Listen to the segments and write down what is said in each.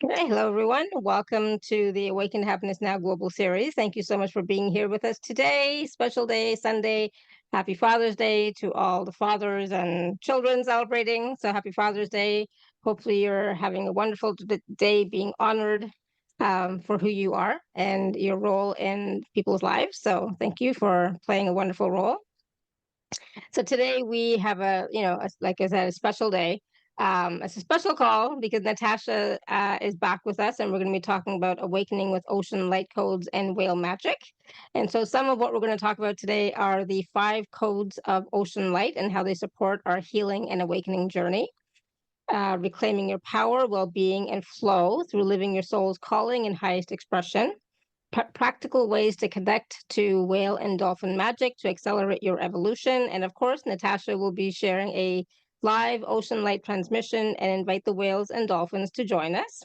Okay, hello everyone. Welcome to the Awaken to Happiness Now Global Series. Thank you so much for being here with us today. Special day, Sunday. Happy Father's Day to all the fathers and children celebrating. So happy Father's Day. Hopefully you're having a wonderful day, being honored for who you are and your role in people's lives. So thank you for playing a wonderful role. So today we have like I said, a special day. It's a special call because Natasa is back with us, and we're going to be talking about awakening with ocean light codes and whale magic. And so, some of what we're going to talk about today are the 5 codes of ocean light and how they support our healing and awakening journey. Reclaiming your power, well-being, and flow through living your soul's calling and highest expression. Practical ways to connect to whale and dolphin magic to accelerate your evolution. And of course, Natasa will be sharing a live ocean light transmission and invite the whales and dolphins to join us.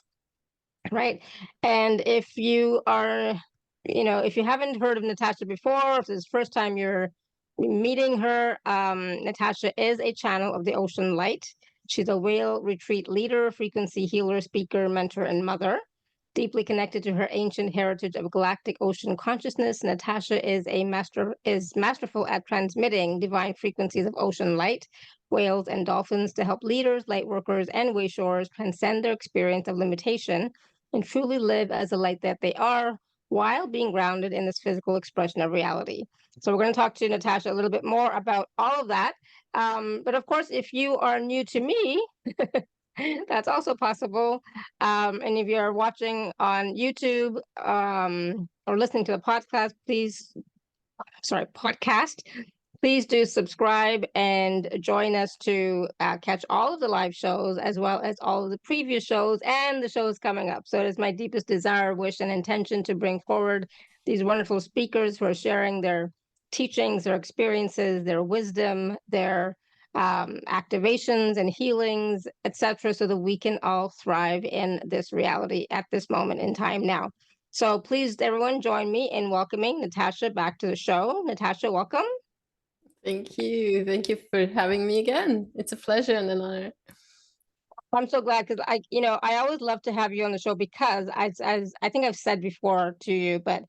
Right. And if you are, if you haven't heard of Natasa before, if this is the first time you're meeting her, Natasa is a channel of the ocean light. She's a whale retreat leader, frequency healer, speaker, mentor, and mother. Deeply connected to her ancient heritage of galactic ocean consciousness, Natasa is masterful at transmitting divine frequencies of ocean light, whales, and dolphins to help leaders, light workers, and wayshowers transcend their experience of limitation and truly live as the light that they are while being grounded in this physical expression of reality. So we're going to talk to Natasa a little bit more about all of that. But of course, if you are new to me, that's also possible. And if you're watching on YouTube or listening to the podcast, podcast, please do subscribe and join us to catch all of the live shows as well as all of the previous shows and the shows coming up. So it is my deepest desire, wish, and intention to bring forward these wonderful speakers who are sharing their teachings, their experiences, their wisdom, their activations and healings, etc., so that we can all thrive in this reality at this moment in time now. So please, everyone, join me in welcoming Natasa back to the show. Natasa, welcome. Thank you. Thank you for having me again. It's a pleasure and an honor. I'm so glad because I always love to have you on the show because as I think I've said before to you, but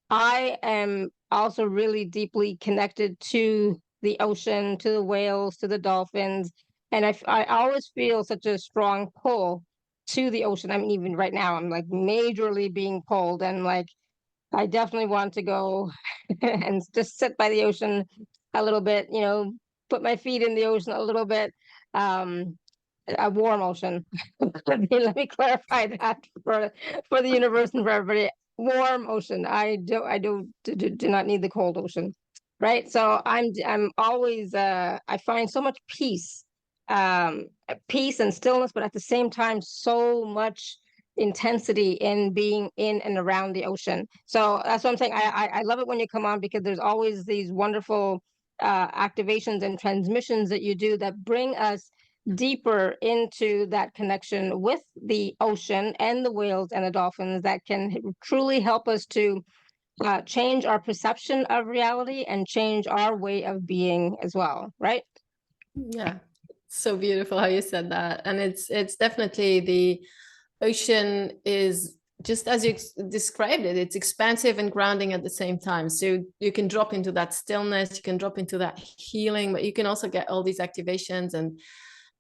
I am also really deeply connected to the ocean, to the whales, to the dolphins, and I always feel such a strong pull to the ocean. I mean, even right now, I'm like majorly being pulled, and like I definitely want to go and just sit by the ocean a little bit, put my feet in the ocean a little bit. Um, a warm ocean. Let me clarify that for the universe and for everybody. Warm ocean. I do not need the cold ocean, right? So I'm always I find so much peace and stillness, but at the same time, so much intensity in being in and around the ocean. So that's what I'm saying. I love it when you come on because there's always these wonderful activations and transmissions that you do that bring us deeper into that connection with the ocean and the whales and the dolphins that can truly help us to change our perception of reality and change our way of being as well, right? Yeah, so beautiful how you said that. And it's definitely the ocean is just as you described it, it's expansive and grounding at the same time. So you can drop into that stillness, you can drop into that healing, but you can also get all these activations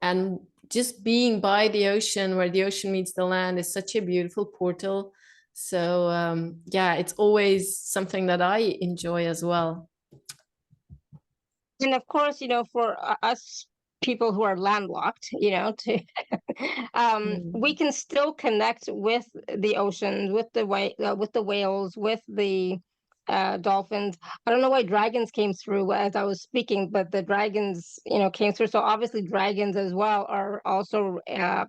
and just being by the ocean where the ocean meets the land is such a beautiful portal. So yeah, it's always something that I enjoy as well. And of course, for us people who are landlocked, we can still connect with the oceans, with the whales, with the dolphins. I don't know why dragons came through as I was speaking, but the dragons, came through. So obviously, dragons as well are also um,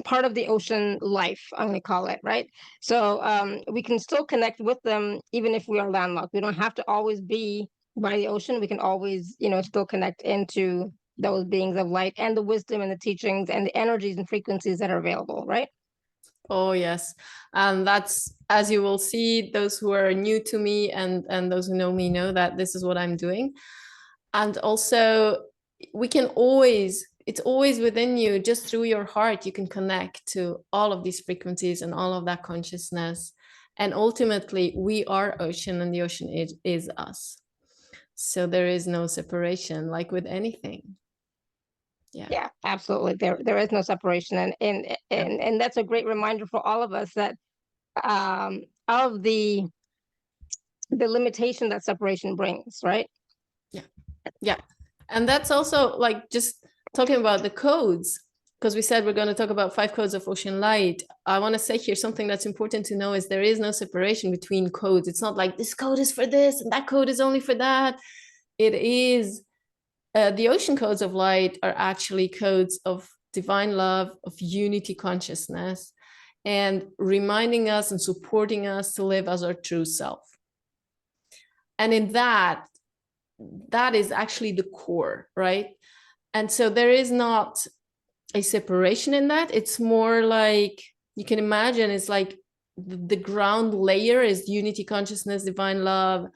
part of the ocean life, I'm going to call it, right? So we can still connect with them even if we are landlocked. We don't have to always be by the ocean. We can always, still connect into those beings of light and the wisdom and the teachings and the energies and frequencies that are available, right? Oh yes, and that's, as you will see, those who are new to me and those who know me know that this is what I'm doing. And also we can always it's always within you. Just through your heart, you can connect to all of these frequencies and all of that consciousness. And ultimately, we are ocean, and the ocean is us. So there is no separation, like with anything. Yeah, absolutely. There is no separation, and that's a great reminder for all of us that of the limitation that separation brings, right? Yeah. And that's also like just talking about the codes, because we said we're going to talk about 5 codes of ocean light. I want to say here something that's important to know is there is no separation between codes. It's not like this code is for this and that code is only for that. It is the ocean codes of light are actually codes of divine love, of unity consciousness, and reminding us and supporting us to live as our true self. And in that is actually the core, right? And so there is not a separation in that. It's more like, you can imagine, it's like the ground layer is unity consciousness, divine love,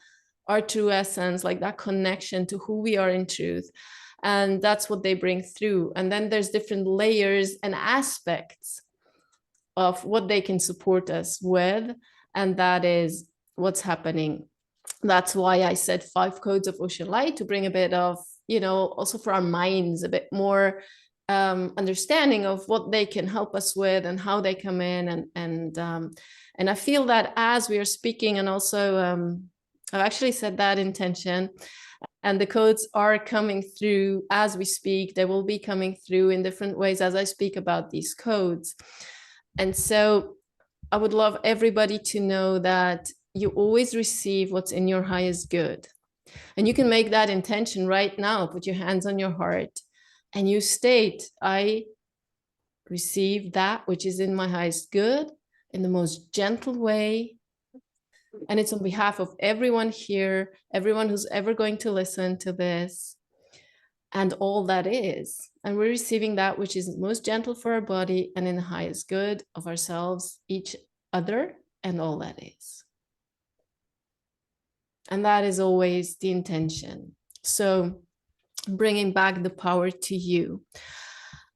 our true essence, like that connection to who we are in truth. And that's what they bring through. And then there's different layers and aspects of what they can support us with. And that is what's happening. That's why I said 5 codes of ocean light, to bring a bit of, also for our minds, a bit more understanding of what they can help us with and how they come in. And I feel that as we are speaking, and also I've actually set that intention, and the codes are coming through as we speak. They will be coming through in different ways as I speak about these codes. And so I would love everybody to know that you always receive what's in your highest good. And you can make that intention right now. Put your hands on your heart and you state, I receive that which is in my highest good in the most gentle way. And it's on behalf of everyone here, everyone who's ever going to listen to this, and all that is. And we're receiving that which is most gentle for our body and in the highest good of ourselves, each other, and all that is. And that is always the intention. So bringing back the power to you.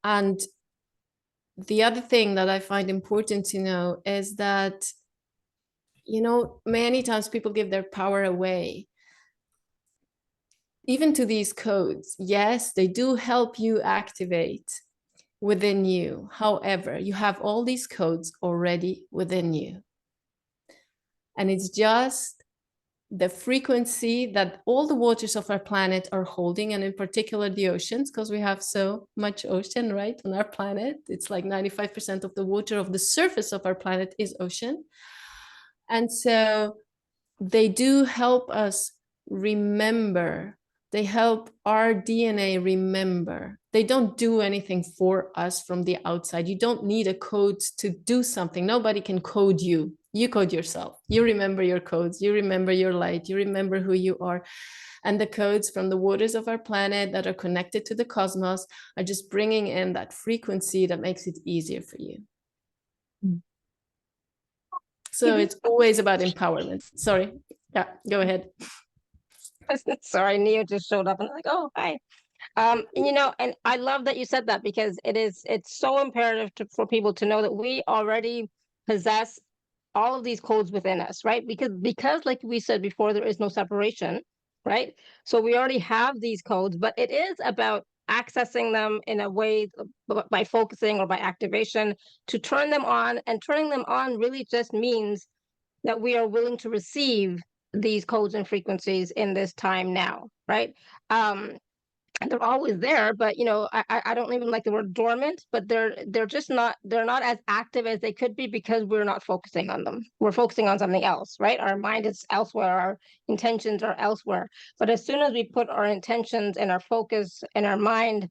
And the other thing that I find important to know is that, many times people give their power away, even to these codes. Yes, they do help you activate within you. However, you have all these codes already within you. And it's just the frequency that all the waters of our planet are holding, and in particular the oceans, because we have so much ocean, right, on our planet. It's like 95% of the water of the surface of our planet is ocean. And so they do help us remember. They help our DNA remember. They don't do anything for us from the outside. You don't need a code to do something. Nobody can code you. You code yourself. You remember your codes. You remember your light. You remember who you are. And the codes from the waters of our planet that are connected to the cosmos are just bringing in that frequency that makes it easier for you. So it's always about empowerment. Sorry. Yeah, go ahead. Sorry, Neo just showed up and I'm like, oh, hi. And I love that you said that, because it's so imperative for people to know that we already possess all of these codes within us, right? Because like we said before, there is no separation, right? So we already have these codes, but it is about accessing them in a way by focusing or by activation to turn them on. And turning them on really just means that we are willing to receive these codes and frequencies in this time now, right? They're always there, but I don't even like the word dormant, but they're just not, they're not as active as they could be, because we're not focusing on them. We're focusing on something else, right? Our mind is elsewhere, our intentions are elsewhere. But as soon as we put our intentions and our focus and our mind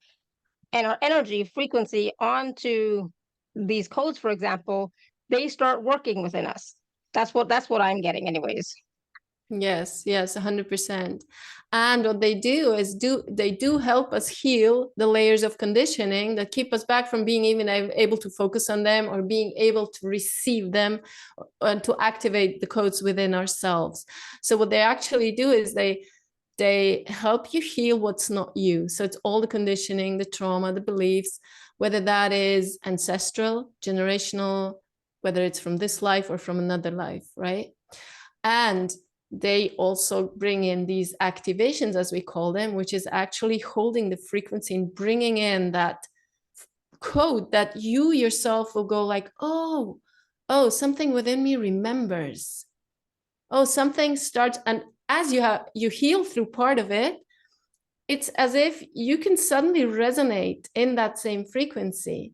and our energy frequency onto these codes, for example, they start working within us. That's what I'm getting anyways. Yes, 100%. And what they do is they do help us heal the layers of conditioning that keep us back from being even able to focus on them, or being able to receive them, and to activate the codes within ourselves. So what they actually do is they they help you heal what's not you. So it's all the conditioning, the trauma, the beliefs, whether that is ancestral, generational, whether it's from this life or from another life, right? And they also bring in these activations, as we call them, which is actually holding the frequency and bringing in that code that you yourself will go like, oh, something within me remembers. Oh, something starts. And as you heal through part of it, it's as if you can suddenly resonate in that same frequency.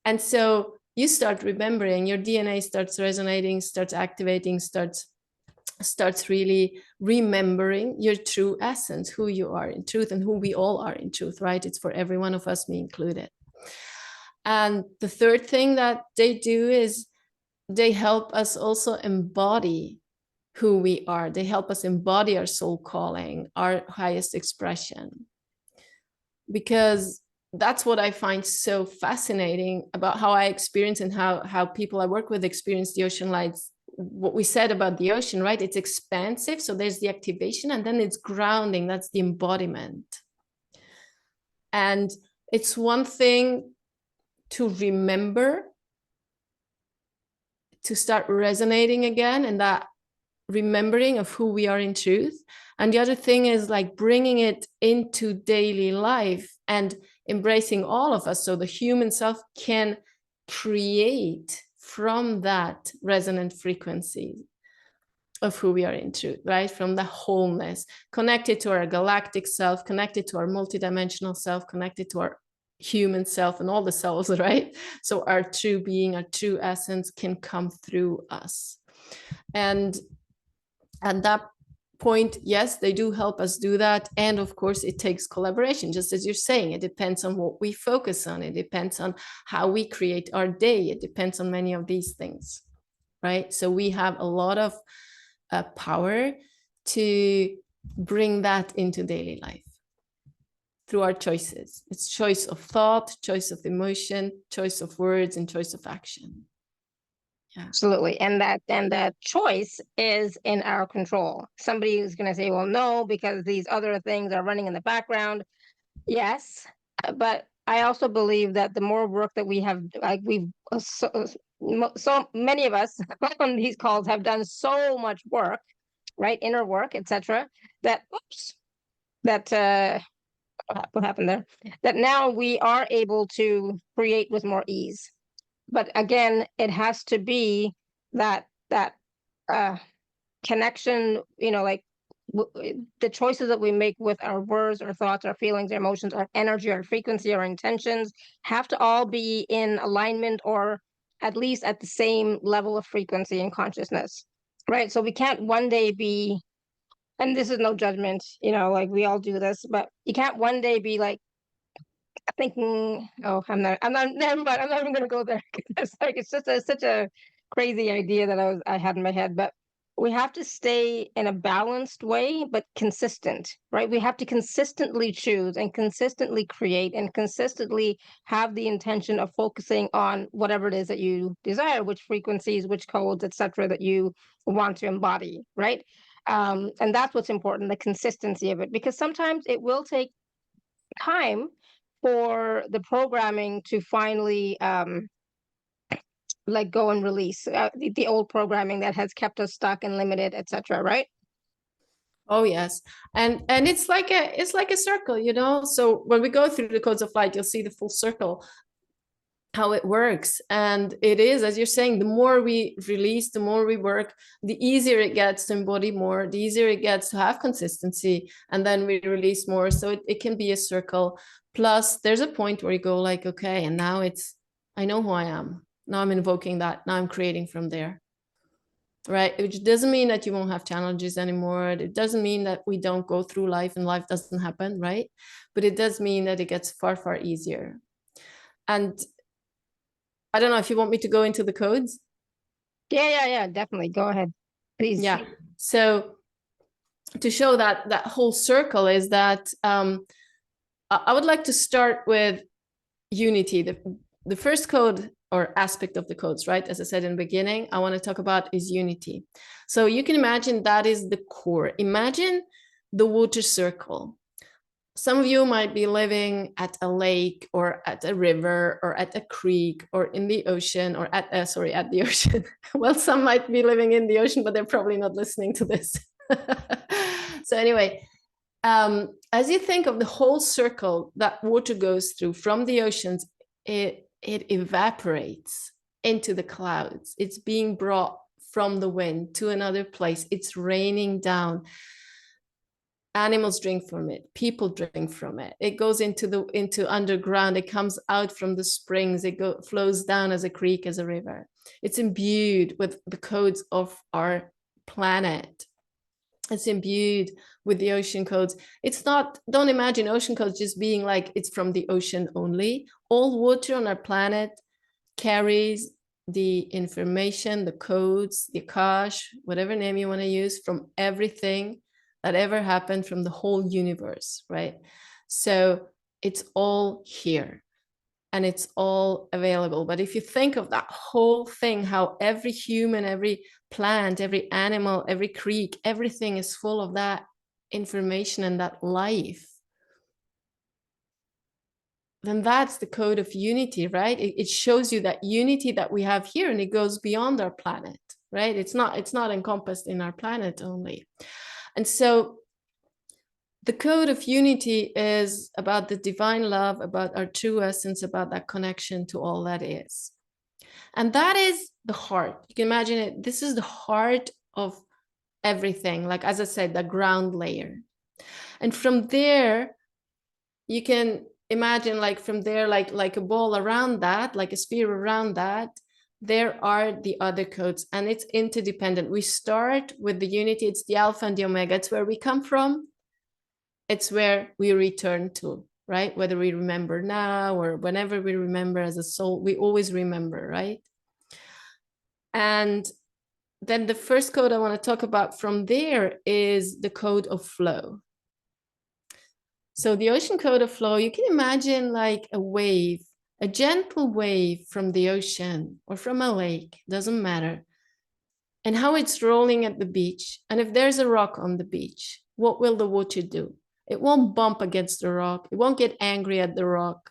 And so you start remembering, your DNA starts resonating, starts activating, starts really remembering your true essence, who you are in truth and who we all are in truth, right? It's for every one of us, me included. And the third thing that they do is they help us also embody who we are. They help us embody our soul calling, our highest expression. Because that's what I find so fascinating about how I experience and how people I work with experience the ocean lights. What we said about the ocean, right? It's expansive. So there's the activation, and then it's grounding. That's the embodiment. And it's one thing to remember, to start resonating again, and that remembering of who we are in truth. And the other thing is like bringing it into daily life and embracing all of us, so the human self can create from that resonant frequency of who we are in truth, right? From the wholeness, connected to our galactic self, connected to our multidimensional self, connected to our human self and all the selves, right? So our true being, our true essence can come through us. And at that point, yes, they do help us do that. And of course, it takes collaboration, just as you're saying. It depends on what we focus on. It depends on how we create our day. It depends on many of these things, right? So we have a lot of power to bring that into daily life through our choices. It's choice of thought, choice of emotion, choice of words, and choice of action. Yeah. Absolutely. And that choice is in our control. Somebody is going to say, well, no, because these other things are running in the background. Yes. But I also believe that the more work that we have, like so many of us on these calls have done so much work, right? Inner work, etc. That, what happened there? That now we are able to create with more ease. But again, it has to be that connection, like the choices that we make with our words, our thoughts, our feelings, our emotions, our energy, our frequency, our intentions have to all be in alignment, or at least at the same level of frequency and consciousness, right? So we can't one day be, and this is no judgment, like we all do this, but you can't one day be like thinking, oh, never mind, I'm not even gonna go there. It's like it's just such a crazy idea that I had in my head. But we have to stay in a balanced way, but consistent, right? We have to consistently choose and consistently create and consistently have the intention of focusing on whatever it is that you desire, which frequencies, which codes, etc., that you want to embody, right? And that's what's important, the consistency of it, because sometimes it will take time for the programming to finally like go and release the old programming that has kept us stuck and limited, etc., right? Oh yes. And it's like a circle. So when we go through the codes of light, you'll see the full circle, how it works. And it is, as you're saying, the more we release, the more we work, the easier it gets to embody more, the easier it gets to have consistency, and then we release more. So it can be a circle. Plus there's a point where you go like, okay, and now I know who I am. Now I'm invoking that. Now I'm creating from there. Right? Which doesn't mean that you won't have challenges anymore. It doesn't mean that we don't go through life and life doesn't happen, right? But it does mean that it gets far, far easier. And I don't know if you want me to go into the codes. Yeah, definitely. Go ahead, please. Yeah. So to show that whole circle is that I would like to start with unity. The first code or aspect of the codes, right? As I said in the beginning, I want to talk about is unity. So you can imagine that is the core. Imagine the water circle. Some of you might be living at a lake or at a river or at a creek or in the ocean or at the ocean. Well, some might be living in the ocean, but they're probably not listening to this. So anyway, as you think of the whole circle that water goes through from the oceans, it evaporates into the clouds. It's being brought from the wind to another place. It's raining down. Animals drink from it, people drink from it. It goes into underground. It comes out from the springs. It flows down as a creek, as a river. It's imbued with the codes of our planet. It's imbued with the ocean codes. It's not, don't imagine ocean codes just being like it's from the ocean only. All water on our planet carries the information, the codes, the Akash, whatever name you want to use, from everything that ever happened from the whole universe, right? So it's all here and it's all available. But if you think of that whole thing, how every human, every plant, every animal, every creek, everything is full of that information and that life, then that's the code of unity, right? It shows you that unity that we have here, and it goes beyond our planet, right? It's not encompassed in our planet only. And so the code of unity is about the divine love, about our true essence, about that connection to all that is. And that is the heart. You can imagine it. This is the heart of everything. Like, as I said, the ground layer. And from there, you can imagine, like from there, like a ball around that, like a sphere around that, there are the other codes, and it's interdependent. We start with the unity. It's the alpha and the omega. It's where we come from. It's where we return to, right? Whether we remember now or whenever we remember as a soul, we always remember, right? And then the first code I want to talk about from there is the code of flow. So the ocean code of flow, you can imagine like a wave, a gentle wave from the ocean or from a lake, doesn't matter, and how it's rolling at the beach. And if there's a rock on the beach, what will the water do? It won't bump against the rock. It won't get angry at the rock,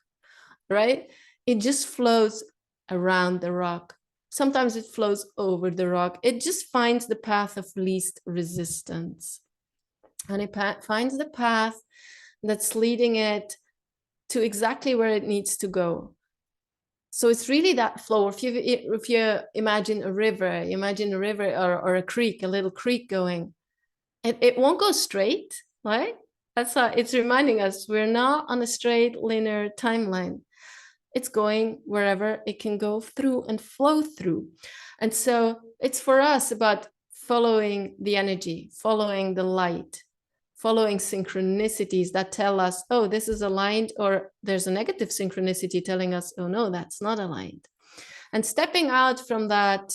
right? It just flows around the rock. Sometimes it flows over the rock. It just finds the path of least resistance. And it finds the path that's leading it to exactly where it needs to go. So it's really that flow. If you imagine a river, or a creek, a little creek going, it won't go straight, right? That's how it's reminding us we're not on a straight linear timeline. It's going wherever it can go through and flow through. And so it's for us about following the energy, following the light, following synchronicities that tell us, oh, this is aligned, or there's a negative synchronicity telling us, oh no, that's not aligned. And stepping out from that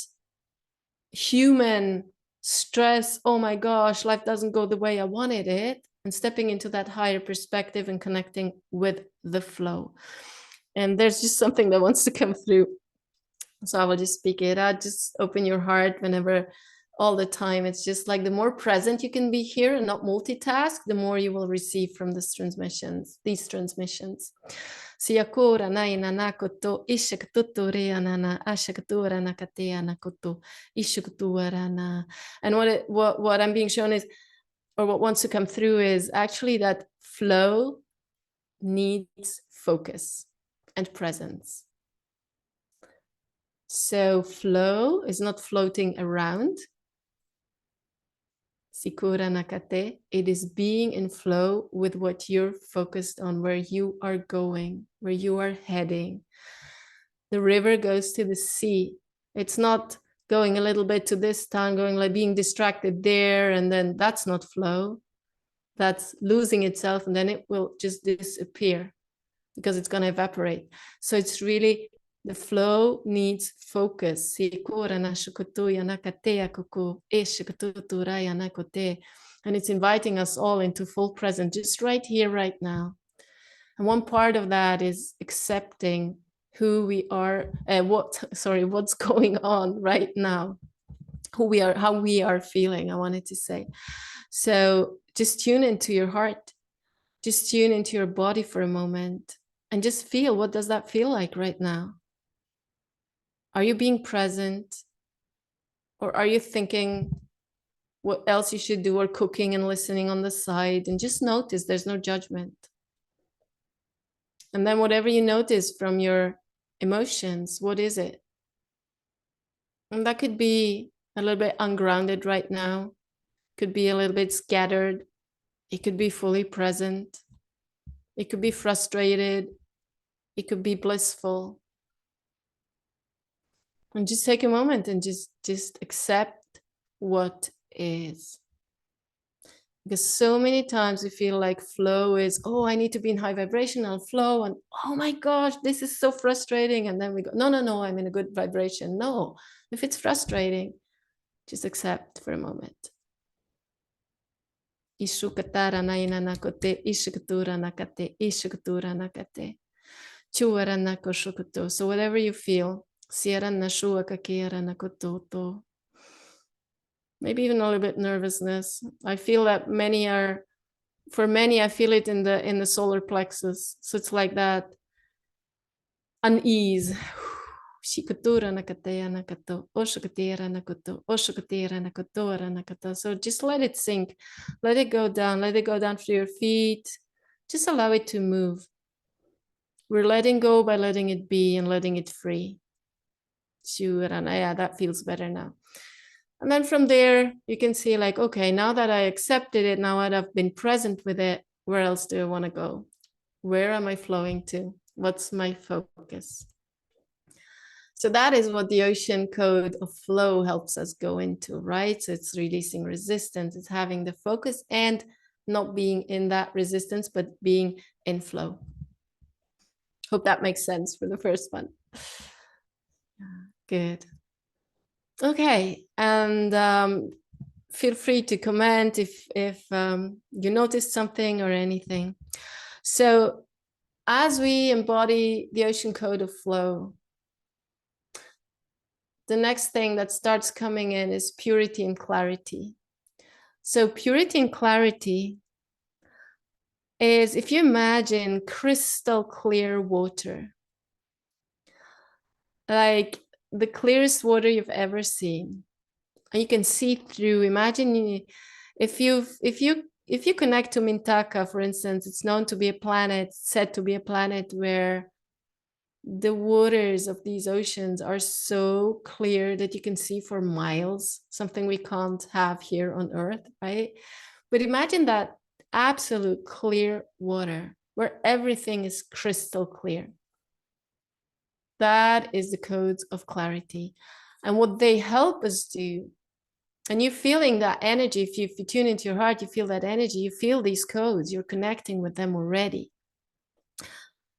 human stress, oh my gosh, life doesn't go the way I wanted it, and stepping into that higher perspective and connecting with the flow. And there's just something that wants to come through. So I will just speak it out. Just open your heart whenever, all the time. It's just like the more present you can be here and not multitask, the more you will receive from these transmissions. Siakura naina nakoto ishaktuture anana ashaktura nakatea nakoto ishaktuarana. And what I'm being shown is, or what wants to come through is actually that flow needs focus and presence. So flow is not floating around. Sikura nakate, it is being in flow with what you're focused on, where you are going, where you are heading. The river goes to the sea. It's not going a little bit to this town, going like being distracted there, and then that's not flow. That's losing itself, and then it will just disappear because it's going to evaporate. So it's really, the flow needs focus. And it's inviting us all into full present, just right here, right now. And one part of that is accepting who we are, what's going on right now. who we are, how we are feeling, I wanted to say. So just tune into your heart, just tune into your body for a moment, and just feel, what does that feel like right now? Are you being present, or are you thinking what else you should do, or cooking and listening on the side? And just notice, there's no judgment. And then whatever you notice from your emotions, what is it? And that could be a little bit ungrounded right now, could be a little bit scattered, it could be fully present, it could be frustrated, it could be blissful. And just take a moment and just accept what is. Because so many times we feel like flow is, oh, I need to be in high vibrational flow, and oh my gosh, this is so frustrating. And then we go, no, I'm in a good vibration. No, if it's frustrating, just accept for a moment. So whatever you feel, maybe even a little bit nervousness. I feel that for many, I feel it in the solar plexus. So it's like that unease. So just let it sink, let it go down through your feet. Just allow it to move. We're letting go by letting it be and letting it free. Yeah, that feels better now. And then from there, you can see like, okay, now that I accepted it, now that I've been present with it, where else do I want to go? Where am I flowing to? What's my focus? So that is what the ocean code of flow helps us go into, right? So it's releasing resistance, it's having the focus and not being in that resistance, but being in flow. Hope that makes sense for the first one. Good. Okay, and feel free to comment if you noticed something or anything. So as we embody the ocean code of flow, the next thing that starts coming in is purity and clarity. So purity and clarity is, if you imagine crystal clear water, like the clearest water you've ever seen, and you can see through. Imagine if you connect to Mintaka, for instance, it's known to be a planet, said to be a planet where the waters of these oceans are so clear that you can see for miles, something we can't have here on Earth, right? But imagine that absolute clear water where everything is crystal clear. That is the codes of clarity. And what they help us do, and you're feeling that energy, if you tune into your heart, you feel that energy, you feel these codes, you're connecting with them already.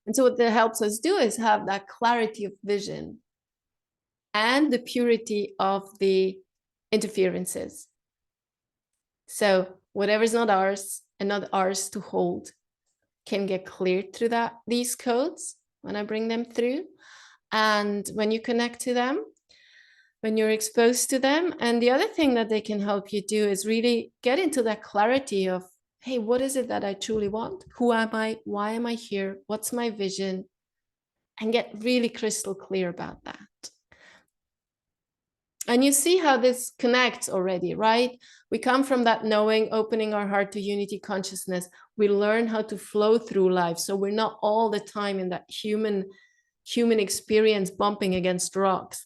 And so what that helps us do is have that clarity of vision and the purity of the interferences. So whatever's not ours and not ours to hold can get cleared through these codes when I bring them through. And when you connect to them, when you're exposed to them. And the other thing that they can help you do is really get into that clarity of, hey, what is it that I truly want? Who am I? Why am I here? What's my vision? And get really crystal clear about that. And you see how this connects already, right? We come from that knowing, opening our heart to unity consciousness. We learn how to flow through life. So we're not all the time in that human experience bumping against rocks.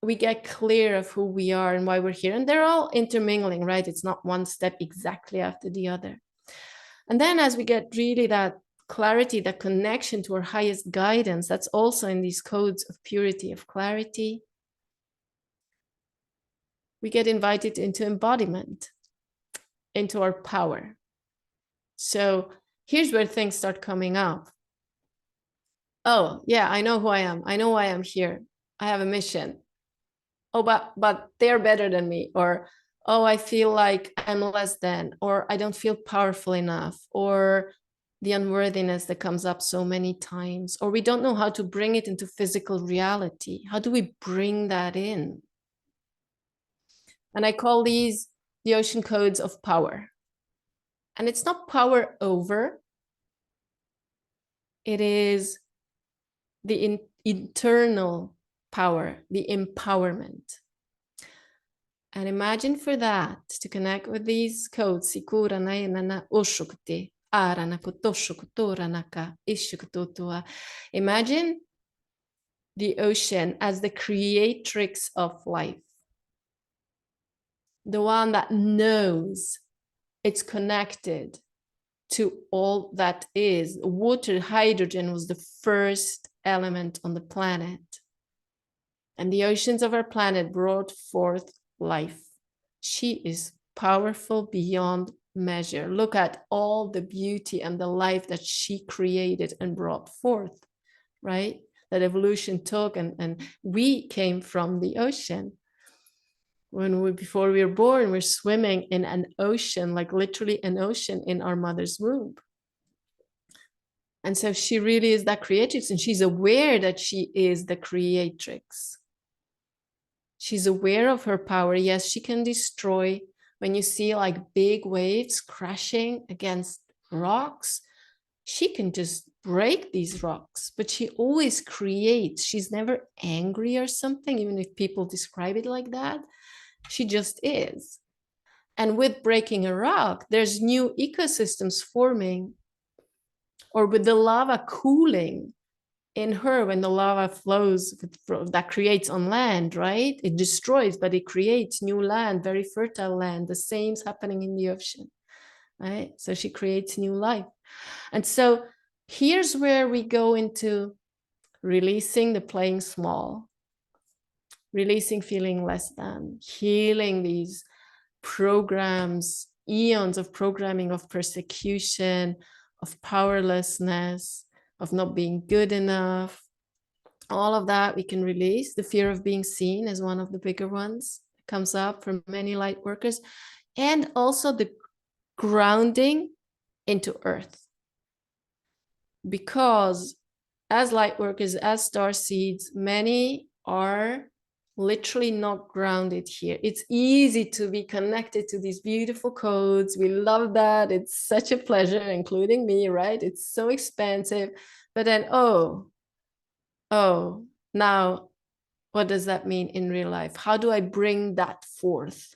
We get clear of who we are and why we're here. And they're all intermingling, right? It's not one step exactly after the other. And then as we get really that clarity, that connection to our highest guidance, that's also in these codes of purity, of clarity, we get invited into embodiment, into our power. So here's where things start coming up. Oh, yeah, I know who I am. I know why I'm here. I have a mission. Oh, but they're better than me. Or, oh, I feel like I'm less than, or I don't feel powerful enough, or the unworthiness that comes up so many times, or we don't know how to bring it into physical reality. How do we bring that in? And I call these the ocean codes of power. And it's not power over, it is the internal power, the empowerment. And imagine for that, to connect with these codes, imagine the ocean as the creatrix of life, the one that knows it's connected to all that is. Water, hydrogen was the first element on the planet. And the oceans of our planet brought forth life. She is powerful beyond measure. Look at all the beauty and the life that she created and brought forth, right? That evolution took, and we came from the ocean. Before we were born, we're swimming in an ocean, like literally an ocean in our mother's womb. And so she really is that creatrix, and she's aware that she is the creatrix. She's aware of her power. Yes, she can destroy. When you see like big waves crashing against rocks, she can just break these rocks, but she always creates. She's never angry or something, even if people describe it like that. She just is. And with breaking a rock, there's new ecosystems forming. Or with the lava cooling in her, when the lava flows, that creates on land, right? It destroys, but it creates new land, very fertile land. The same's happening in the ocean, right? So she creates new life. And so here's where we go into releasing the playing small, releasing feeling less than, healing these programs, eons of programming of persecution, of powerlessness, of not being good enough. All of that we can release. The fear of being seen is one of the bigger ones. It comes up for many light workers. And also the grounding into earth. Because as light workers, as star seeds, many are literally not grounded here. It's easy to be connected to these beautiful codes. We love that. It's such a pleasure, including me, right? It's so expansive. But then, oh, now what does that mean in real life? How do I bring that forth?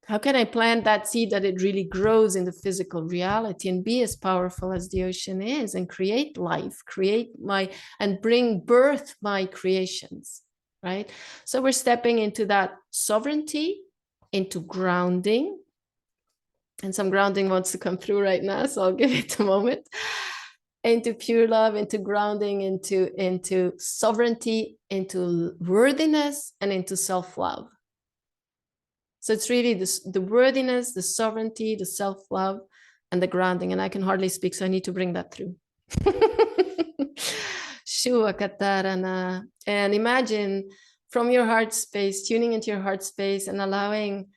How can I plant that seed that it really grows in the physical reality and be as powerful as the ocean is and create life, and bring birth my creations, right? So we're stepping into that sovereignty, into grounding. And some grounding wants to come through right now, so I'll give it a moment. Into pure love, into grounding, into sovereignty, into worthiness, and into self-love. So it's really the worthiness, the sovereignty, the self-love, and the grounding. And I can hardly speak, so I need to bring that through. Shua Katarana. And imagine from your heart space, tuning into your heart space and allowing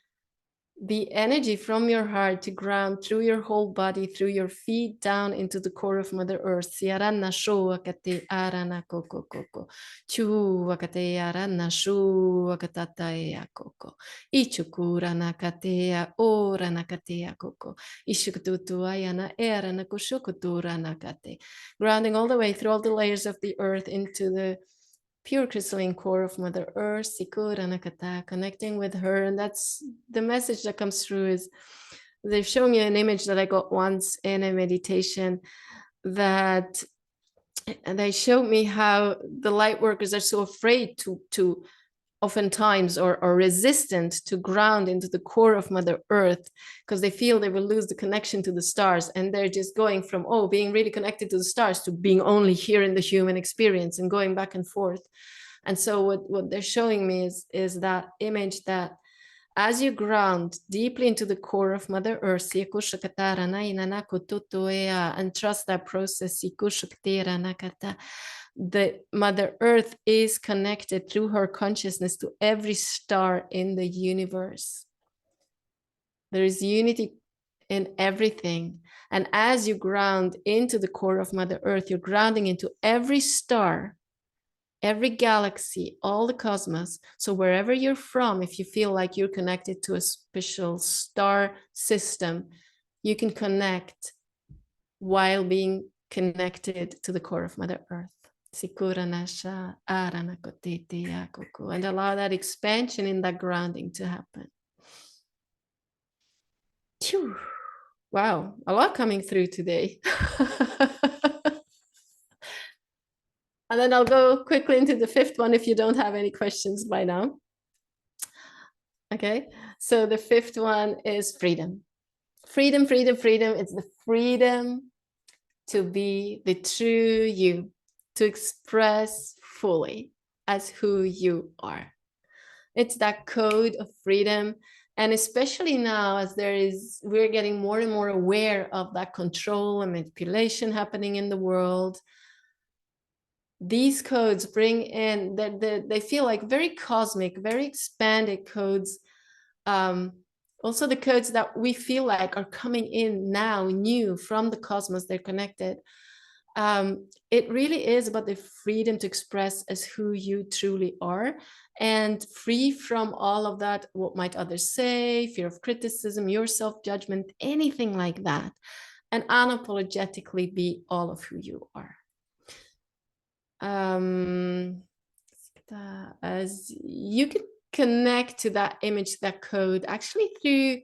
the energy from your heart to ground through your whole body, through your feet, down into the core of Mother Earth. Siarana shuakate arana koko koko. Chuakate arana shuakatatea koko. Ichukura nakatea ora nakatea koko. Ishukututu ayana erana kushukutura nakate. Grounding all the way through all the layers of the earth into the pure crystalline core of Mother Earth, Sikura Nakata, connecting with her. And that's the message that comes through. Is they've shown me an image that I got once in a meditation, that they showed me how the light workers are so afraid to oftentimes or resistant to ground into the core of Mother Earth, because they feel they will lose the connection to the stars, and they're just going from being really connected to the stars to being only here in the human experience and going back and forth. And so what they're showing me is that image that as you ground deeply into the core of Mother Earth, and trust that process, the Mother Earth is connected through her consciousness to every star in the universe. There is unity in everything. And as you ground into the core of Mother Earth, you're grounding into every star every galaxy, all the cosmos. So wherever you're from, if you feel like you're connected to a special star system, you can connect while being connected to the core of Mother Earth. And allow that expansion in that grounding to happen. Phew. Wow, a lot coming through today. And then I'll go quickly into the fifth one if you don't have any questions by now. Okay, so the fifth one is freedom. Freedom, freedom, freedom. It's the freedom to be the true you, to express fully as who you are. It's that code of freedom. And especially now, as we're getting more and more aware of that control and manipulation happening in the world, these codes bring in they feel like very cosmic, very expanded codes. Also the codes that we feel like are coming in now, new from the cosmos, they're connected. It really is about the freedom to express as who you truly are, and free from all of that, what might others say, fear of criticism, your self-judgment, anything like that, and unapologetically be all of who you are. As you can connect to that image, that code, actually through,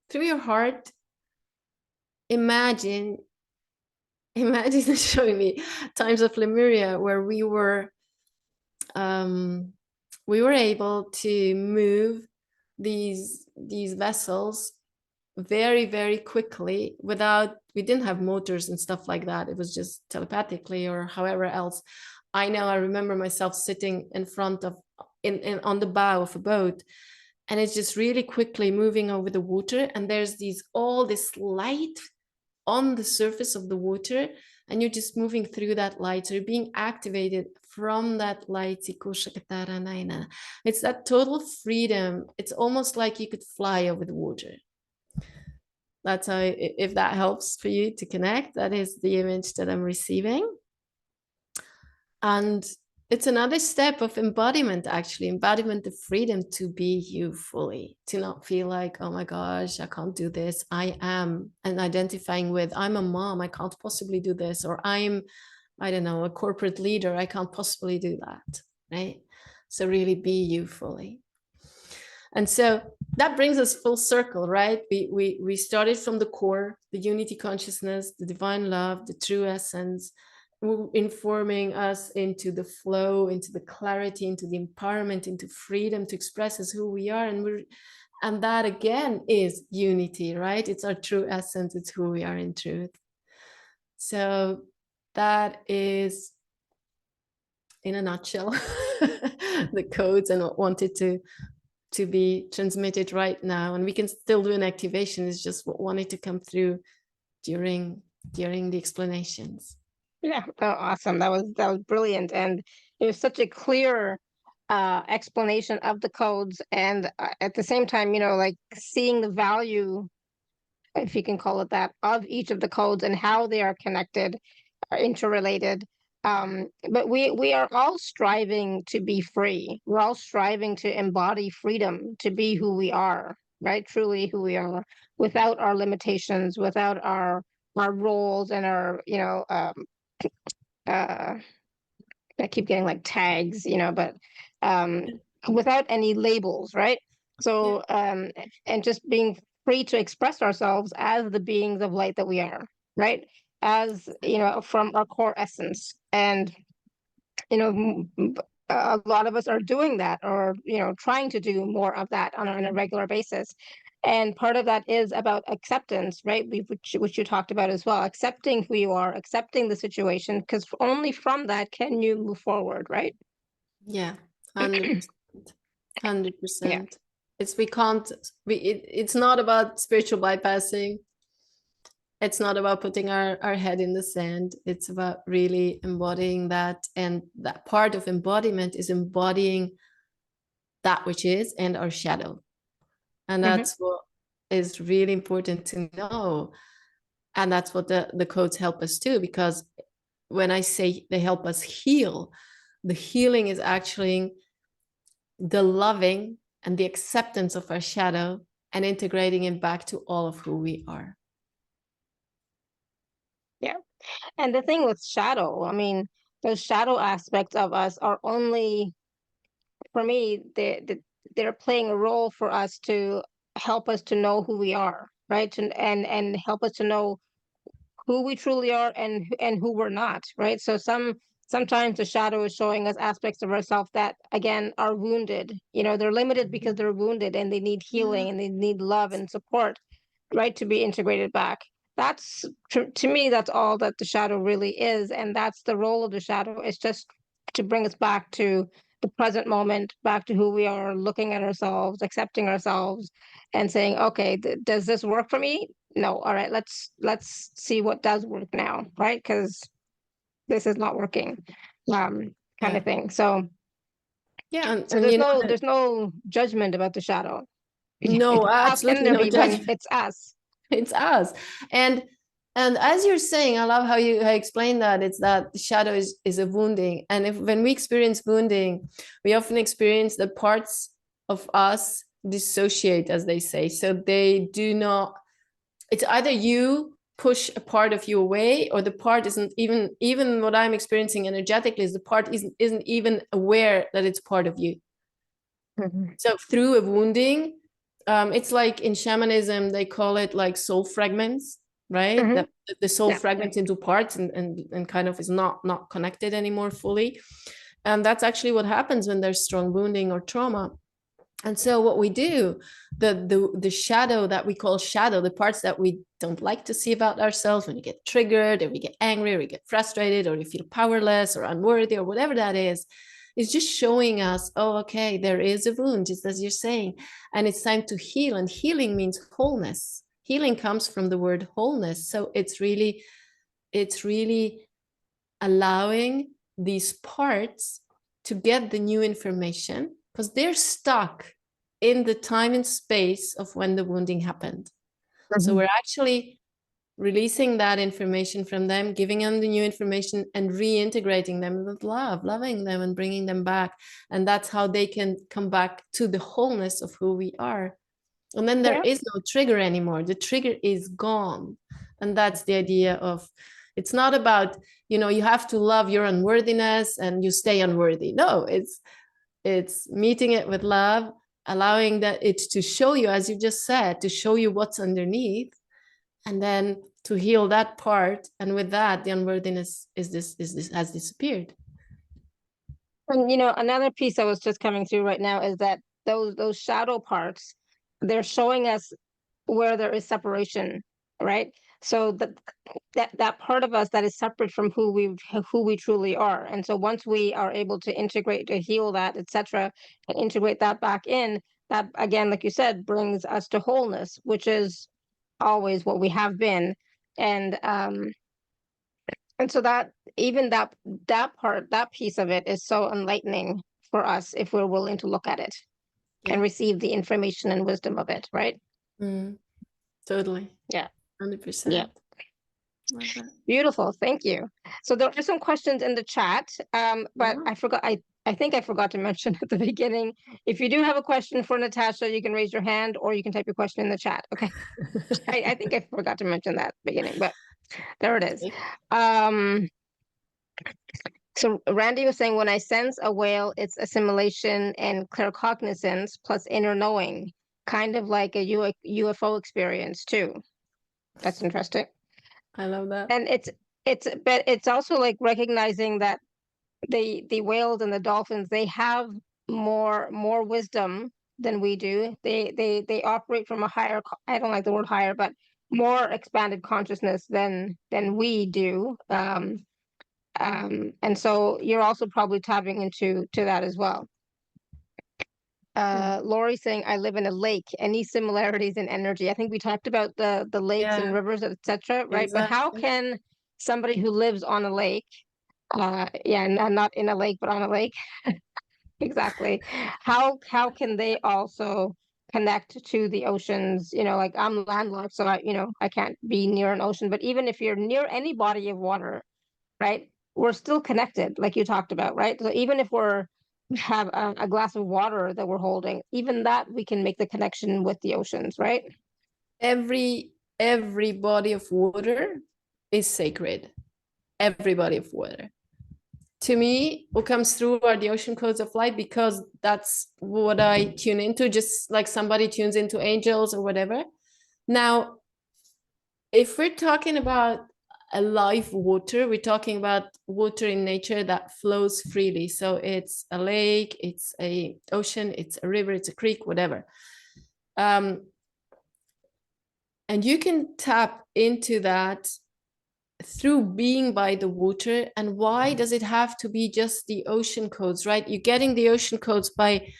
through your heart. Imagine showing me times of Lemuria where we were able to move these vessels very, very quickly we didn't have motors and stuff like that. It was just telepathically or however else. I remember myself sitting in front of on the bow of a boat, and it's just really quickly moving over the water, and there's all this light on the surface of the water, and you're just moving through that light. So you're being activated from that light. It's that total freedom. It's almost like you could fly over the water. That's how, if that helps for you to connect, that is the image that I'm receiving. And it's another step of embodiment, actually, embodiment of freedom to be you fully, to not feel like, oh my gosh, I can't do this. I am, and identifying with, I'm a mom, I can't possibly do this, or I'm, I don't know, a corporate leader, I can't possibly do that, right? So really be you fully. And so that brings us full circle, right? We started from the core, the unity consciousness, the divine love, the true essence, informing us into the flow, into the clarity, into the empowerment, into freedom to express as who we are. And that again is unity, right? It's our true essence. It's who we are in truth. So that is, in a nutshell, the codes and what wanted to be transmitted right now. And we can still do an activation. It's just what wanted to come through during the explanations. Yeah, oh, awesome. That was brilliant, and it was such a clear explanation of the codes, and at the same time, like seeing the value, if you can call it that, of each of the codes and how they are connected, are interrelated. But we are all striving to be free. We're all striving to embody freedom, to be who we are, right? Truly who we are, without our limitations, without our roles and our, I keep getting like tags, but without any labels, right? So, and just being free to express ourselves as the beings of light that we are, right? As, from our core essence. And, a lot of us are doing that, or, trying to do more of that on a regular basis. And part of that is about acceptance, right? Which you talked about as well, accepting who you are, accepting the situation, because only from that can you move forward, right? Yeah, 100%. 100%. Yeah. It's not about spiritual bypassing. It's not about putting our head in the sand. It's about really embodying that. And that part of embodiment is embodying that which is and our shadow. And that's what is really important to know. And that's what the codes help us too, because when I say they help us heal, the healing is actually the loving and the acceptance of our shadow and integrating it back to all of who we are. Yeah. And the thing with shadow, I mean, those shadow aspects of us are only, for me, they're playing a role for us to help us to know who we are, right? And help us to know who we truly are and who we're not, right? So sometimes the shadow is showing us aspects of ourselves that again are wounded. They're limited because they're wounded and they need healing and they need love and support, right, to be integrated back. That's to me, that's all that the shadow really is, and that's the role of the shadow. It's just to bring us back to the present moment, back to who we are, looking at ourselves, accepting ourselves, and saying, okay, does this work for me? No. All right, let's see what does work now, right? Because this is not working, kind Yeah. of thing. So And there's you know there's no judgment about the shadow. no, How can absolutely there no be when judgment. it's us? It's us. And as you're saying, I love how you explain that. It's that the shadow is a wounding. And when we experience wounding, we often experience that parts of us dissociate, as they say. So they do not, it's either you push a part of you away, or the part isn't even what I'm experiencing energetically is the part isn't even aware that it's part of you. Mm-hmm. So through a wounding, it's like in shamanism, they call it like soul fragments, right? Mm-hmm. That the soul Yeah. fragments into parts and kind of is not connected anymore fully. And that's actually what happens when there's strong wounding or trauma. And so what we do, the shadow that we call shadow, the parts that we don't like to see about ourselves, when we get triggered or we get angry or we get frustrated or we feel powerless or unworthy or whatever that is just showing us, oh, okay, there is a wound, just as you're saying, and it's time to heal. And healing means wholeness. Healing comes from the word wholeness. So it's really allowing these parts to get the new information, because they're stuck in the time and space of when the wounding happened. Mm-hmm. So we're actually releasing that information from them, giving them the new information and reintegrating them with love, loving them and bringing them back. And that's how they can come back to the wholeness of who we are. And then there is no trigger anymore. The trigger is gone. And that's the idea of, it's not about, you have to love your unworthiness and you stay unworthy. No, it's meeting it with love, allowing that it to show you, as you just said, to show you what's underneath, and then to heal that part. And with that, the unworthiness has disappeared. And another piece that was just coming through right now is that those shadow parts, they're showing us where there is separation, right? So that part of us that is separate from who we truly are. And so once we are able to integrate, to heal that, etc., and integrate that back in, that again, like you said, brings us to wholeness, which is always what we have been. And so that even that part, that piece of it is so enlightening for us if we're willing to look at it and receive the information and wisdom of it, right? Totally. Yeah. 100%. Yeah. Beautiful. Thank you. So there are some questions in the chat, but I forgot. I think I forgot to mention at the beginning. If you do have a question for Natasha, you can raise your hand or you can type your question in the chat. Okay. I think I forgot to mention that at the beginning, but there it is. So Randy was saying, when I sense a whale, it's assimilation and claircognizance plus inner knowing, kind of like a UFO experience too. That's interesting. I love that. And but it's also like recognizing that the whales and the dolphins, they have more wisdom than we do. They operate from a higher, I don't like the word higher, but more expanded consciousness than we do. And so you're also probably tapping into that as well. Lori saying, I live in a lake. Any similarities in energy? I think we talked about the lakes and rivers, etc., right? Exactly. But how can somebody who lives on a lake, not in a lake, but on a lake, exactly, how can they also connect to the oceans? Like I'm landlocked, so I can't be near an ocean, but even if you're near any body of water, right? we're still connected, like you talked about, right? So even if we have a glass of water that we're holding, even that we can make the connection with the oceans, right? Every body of water is sacred. Every body of water. To me, what comes through are the ocean codes of light, because that's what I tune into, just like somebody tunes into angels or whatever. Now, if we're talking about a live water, we're talking about water in nature that flows freely. So it's a lake, it's a ocean, it's a river, it's a creek, whatever. And you can tap into that through being by the water. And why does it have to be just the ocean codes, right? You're getting the ocean codes by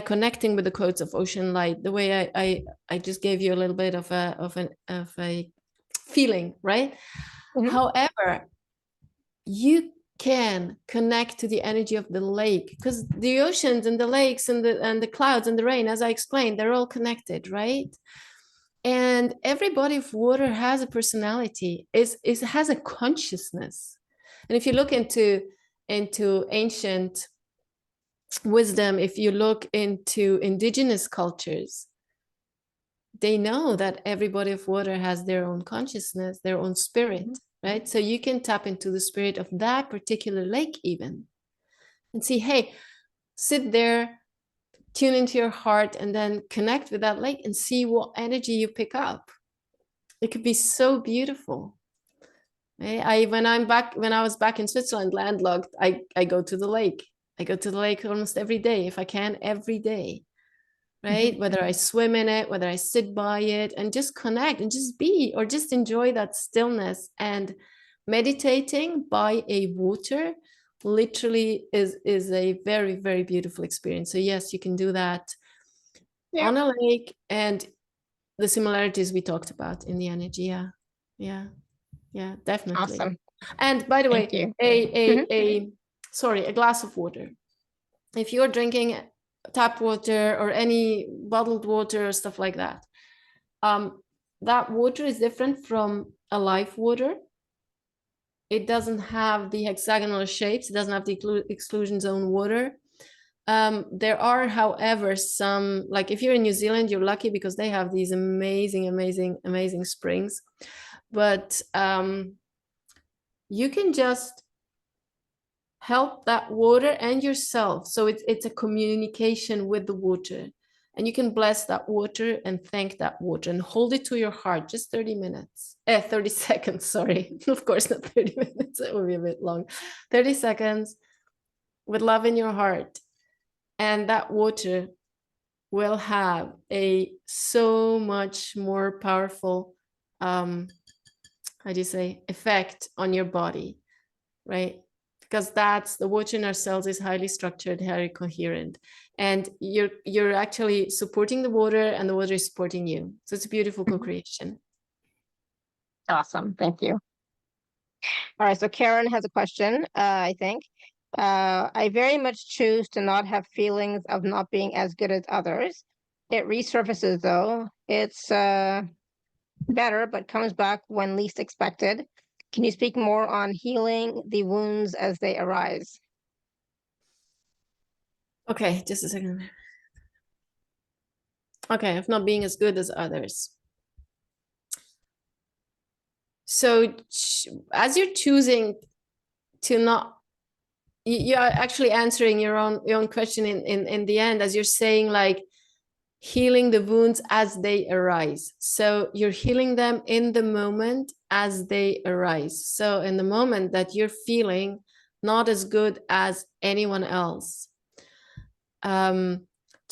connecting with the codes of ocean light, the way I just gave you a little bit of a feeling, right? Mhm. However, you can connect to the energy of the lake, because the oceans and the lakes and the clouds and the rain, as I explained, they're all connected, right? And every body of water has a personality, has a consciousness. And if you look into ancient wisdom, if you look into indigenous cultures, they know that every body of water has their own consciousness, their own spirit, right? So you can tap into the spirit of that particular lake even, and see, hey, sit there, tune into your heart, and then connect with that lake and see what energy you pick up. It could be so beautiful. When I was back in Switzerland, landlocked, I go to the lake. I go to the lake almost every day, if I can, every day. Right? Whether I swim in it, whether I sit by it, and just connect and just be, or just enjoy that stillness. And meditating by a water literally is a very, very beautiful experience. So yes, you can do that on a lake, and the similarities we talked about in the energy. Yeah, definitely. Awesome. And by the Thank way, you. a glass of water. If you're drinking tap water or any bottled water or stuff like that, that water is different from a live water. It doesn't have the hexagonal shapes. It doesn't have the exclusion zone water. There are, however, some, like if you're in New Zealand, you're lucky because they have these amazing, amazing, amazing springs. But you can just help that water and yourself. So it's a communication with the water, and you can bless that water and thank that water and hold it to your heart, just 30 seconds, sorry. Of course, not 30 minutes, it will be a bit long. 30 seconds with love in your heart. And that water will have a so much more powerful, how do you say, effect on your body, right? Because that's the water in our cells is highly structured, highly coherent, and you're actually supporting the water, and the water is supporting you. So it's a beautiful co-creation. Awesome. Thank you. All right. So Karen has a question, I think. I very much choose to not have feelings of not being as good as others. It resurfaces though. It's better, but comes back when least expected. Can you speak more on healing the wounds as they arise? Okay, just a second. Okay, of not being as good as others. So as you're choosing to not, you're actually answering your own question in the end, as you're saying, like, healing the wounds as they arise. So you're healing them in the moment as they arise. So in the moment that you're feeling not as good as anyone else, tune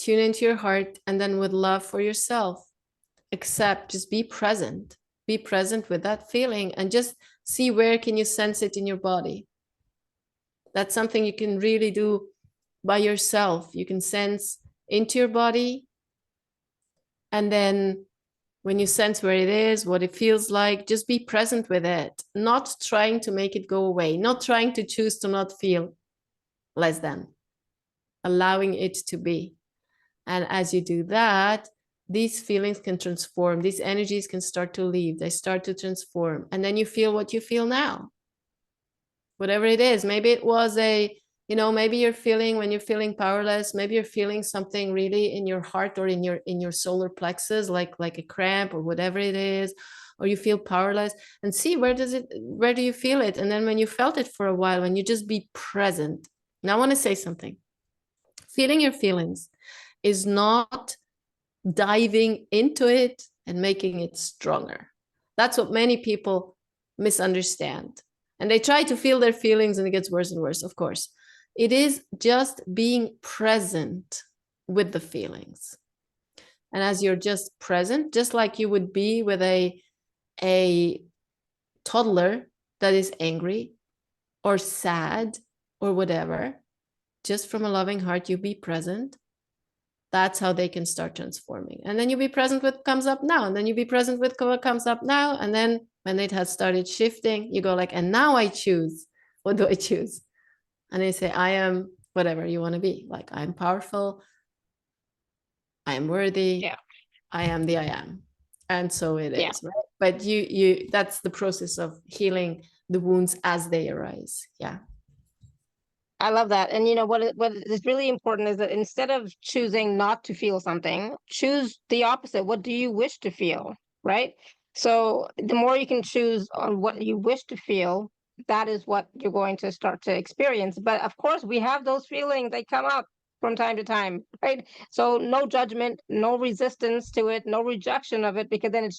into your heart, and then with love for yourself, just be present with that feeling, and just see where can you sense it in your body. That's something you can really do by yourself. You can sense into your body, and then when you sense where it is, what it feels like, just be present with it, not trying to make it go away, not trying to choose to not feel less than, allowing it to be. And as you do that, these feelings can transform, these energies can start to leave, they start to transform. And then you feel what you feel now, whatever it is. Maybe it was maybe you're feeling, when you're feeling powerless, maybe you're feeling something really in your heart or in your solar plexus, like a cramp or whatever it is, or you feel powerless, and see where do you feel it? And then when you felt it for a while, when you just be present. Now I want to say something. Feeling your feelings is not diving into it and making it stronger. That's what many people misunderstand. And they try to feel their feelings and it gets worse and worse, of course. It is just being present with the feelings. And as you're just present, just like you would be with a toddler that is angry or sad or whatever, just from a loving heart, you be present. That's how they can start transforming. And then you be present with what comes up now. And then you be present with what comes up now. And then when it has started shifting, you go like, and now I choose. What do I choose? And they say, I am whatever you want to be. Like, I'm powerful. I am worthy. Yeah. I am the I am. And so it Yeah. is, right? But you that's the process of healing the wounds as they arise. Yeah. I love that. And what is really important is that instead of choosing not to feel something, choose the opposite. What do you wish to feel? Right? So the more you can choose on what you wish to feel, that is what you're going to start to experience. But of course, we have those feelings, they come up from time to time, right? So no judgment, no resistance to it, no rejection of it, because then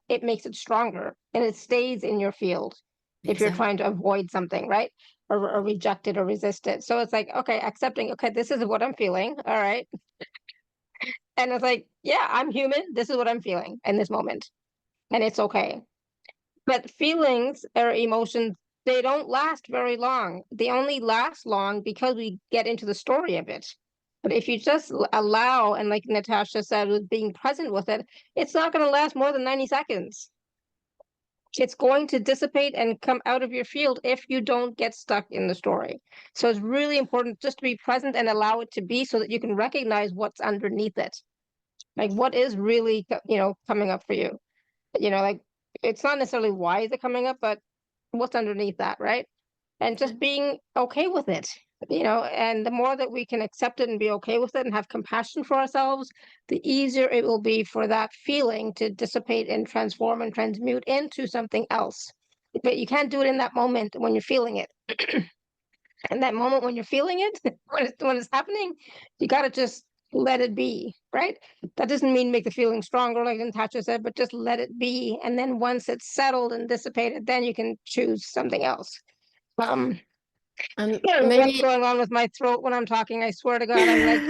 it makes it stronger and it stays in your field if you're Exactly. trying to avoid something, right? Or reject it or resist it. So it's like, okay, accepting, okay, this is what I'm feeling. All right. And it's like, yeah, I'm human. This is what I'm feeling in this moment. And it's okay. But feelings or emotions, they don't last very long. They only last long because we get into the story of it. But if you just allow, and like Natasha said, with being present with it, it's not going to last more than 90 seconds. It's going to dissipate and come out of your field if you don't get stuck in the story. So it's really important just to be present and allow it to be, so that you can recognize what's underneath it. Like, what is really, coming up for you? Like, it's not necessarily why is it coming up, but what's underneath that, right? And just being okay with it, and the more that we can accept it and be okay with it and have compassion for ourselves, the easier it will be for that feeling to dissipate and transform and transmute into something else. But you can't do it in that moment when you're feeling it. In that moment when you're feeling it, when it's happening, you got to just let it be, right? That doesn't mean make the feeling stronger, like Natasha said, but just let it be. And then once it's settled and dissipated, then you can choose something else. um And I don't know what's maybe going on with my throat when I'm talking. I swear to God, I'm like,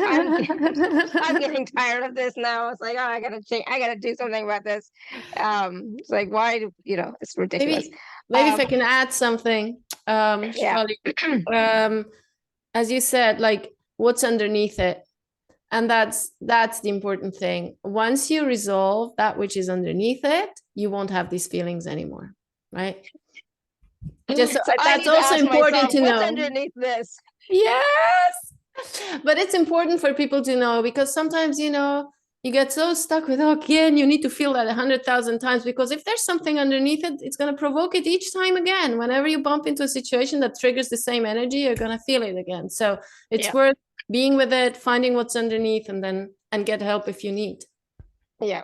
I'm getting tired of this now. It's like, oh, I gotta change. I gotta do something about this. It's like, why do it's ridiculous. maybe if I can add something, Yeah. Shefali, as you said, like what's underneath it. And that's the important thing. Once you resolve that which is underneath it, you won't have these feelings anymore, right? Just So I that's need to also ask important myself, to what's know. underneath this? Yes. But it's important for people to know, because sometimes, you get so stuck with, again, you need to feel that 100,000 times, because if there's something underneath it, it's going to provoke it each time again. Whenever you bump into a situation that triggers the same energy, you're going to feel it again. So it's worth being with it, finding what's underneath, and get help if you need. Yeah.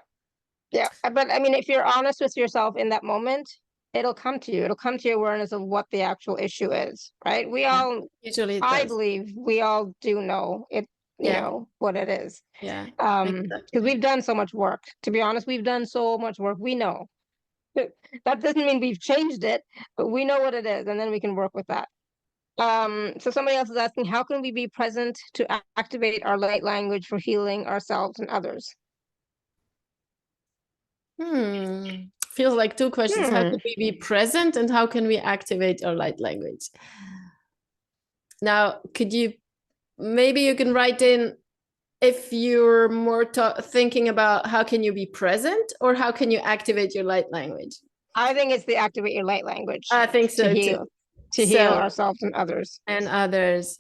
Yeah. But I mean, if you're honest with yourself in that moment, it'll come to you. It'll come to your awareness of what the actual issue is, right? Usually it I does. believe we all do know it, Yeah. what it is. Yeah. Because we've done so much work. To be honest, we've done so much work. We know. That doesn't mean we've changed it, but we know what it is, and then we can work with that. So somebody else is asking, how can we be present to activate our light language for healing ourselves and others? Feels like two questions. How can we be present, and how can we activate our light language? Now, maybe you can write in if you're more thinking about how can you be present, or how can you activate your light language? I think it's the activate your light language. I think so too. To So, heal ourselves and others. And others.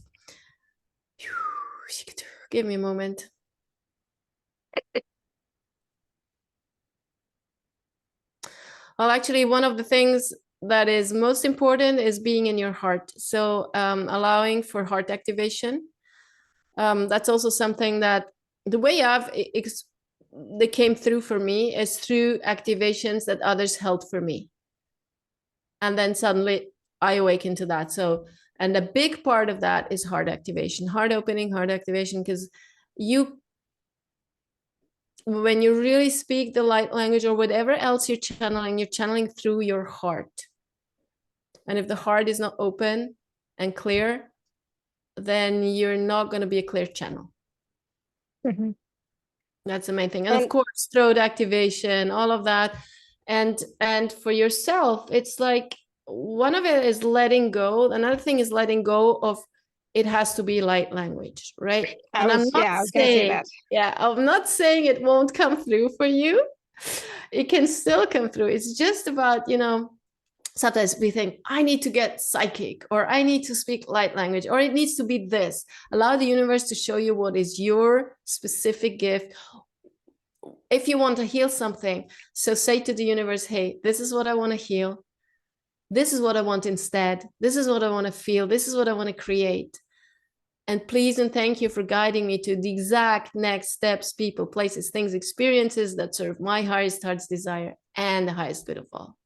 Give me a moment. Well, actually, one of the things that is most important is being in your heart. So allowing for heart activation. That's also something that the way that came through for me is through activations that others held for me. And then suddenly I awaken to that. So, and a big part of that is heart activation, heart opening, heart activation, because when you really speak the light language or whatever else you're channeling through your heart. And if the heart is not open and clear, then you're not going to be a clear channel. Mm-hmm. That's the main thing. And of course, throat activation, all of that. And for yourself, it's like one of it is letting go. Another thing is letting go of it has to be light language, right? I was going to say that. Yeah, I'm not saying it won't come through for you. It can still come through. It's just about, sometimes we think, I need to get psychic, or I need to speak light language, or it needs to be this. Allow the universe to show you what is your specific gift. If you want to heal something, so say to the universe, hey, this is what I want to heal. This is what I want instead. This is what I want to feel. This is what I want to create. And please and thank you for guiding me to the exact next steps, people, places, things, experiences that serve my highest heart's desire and the highest good of all.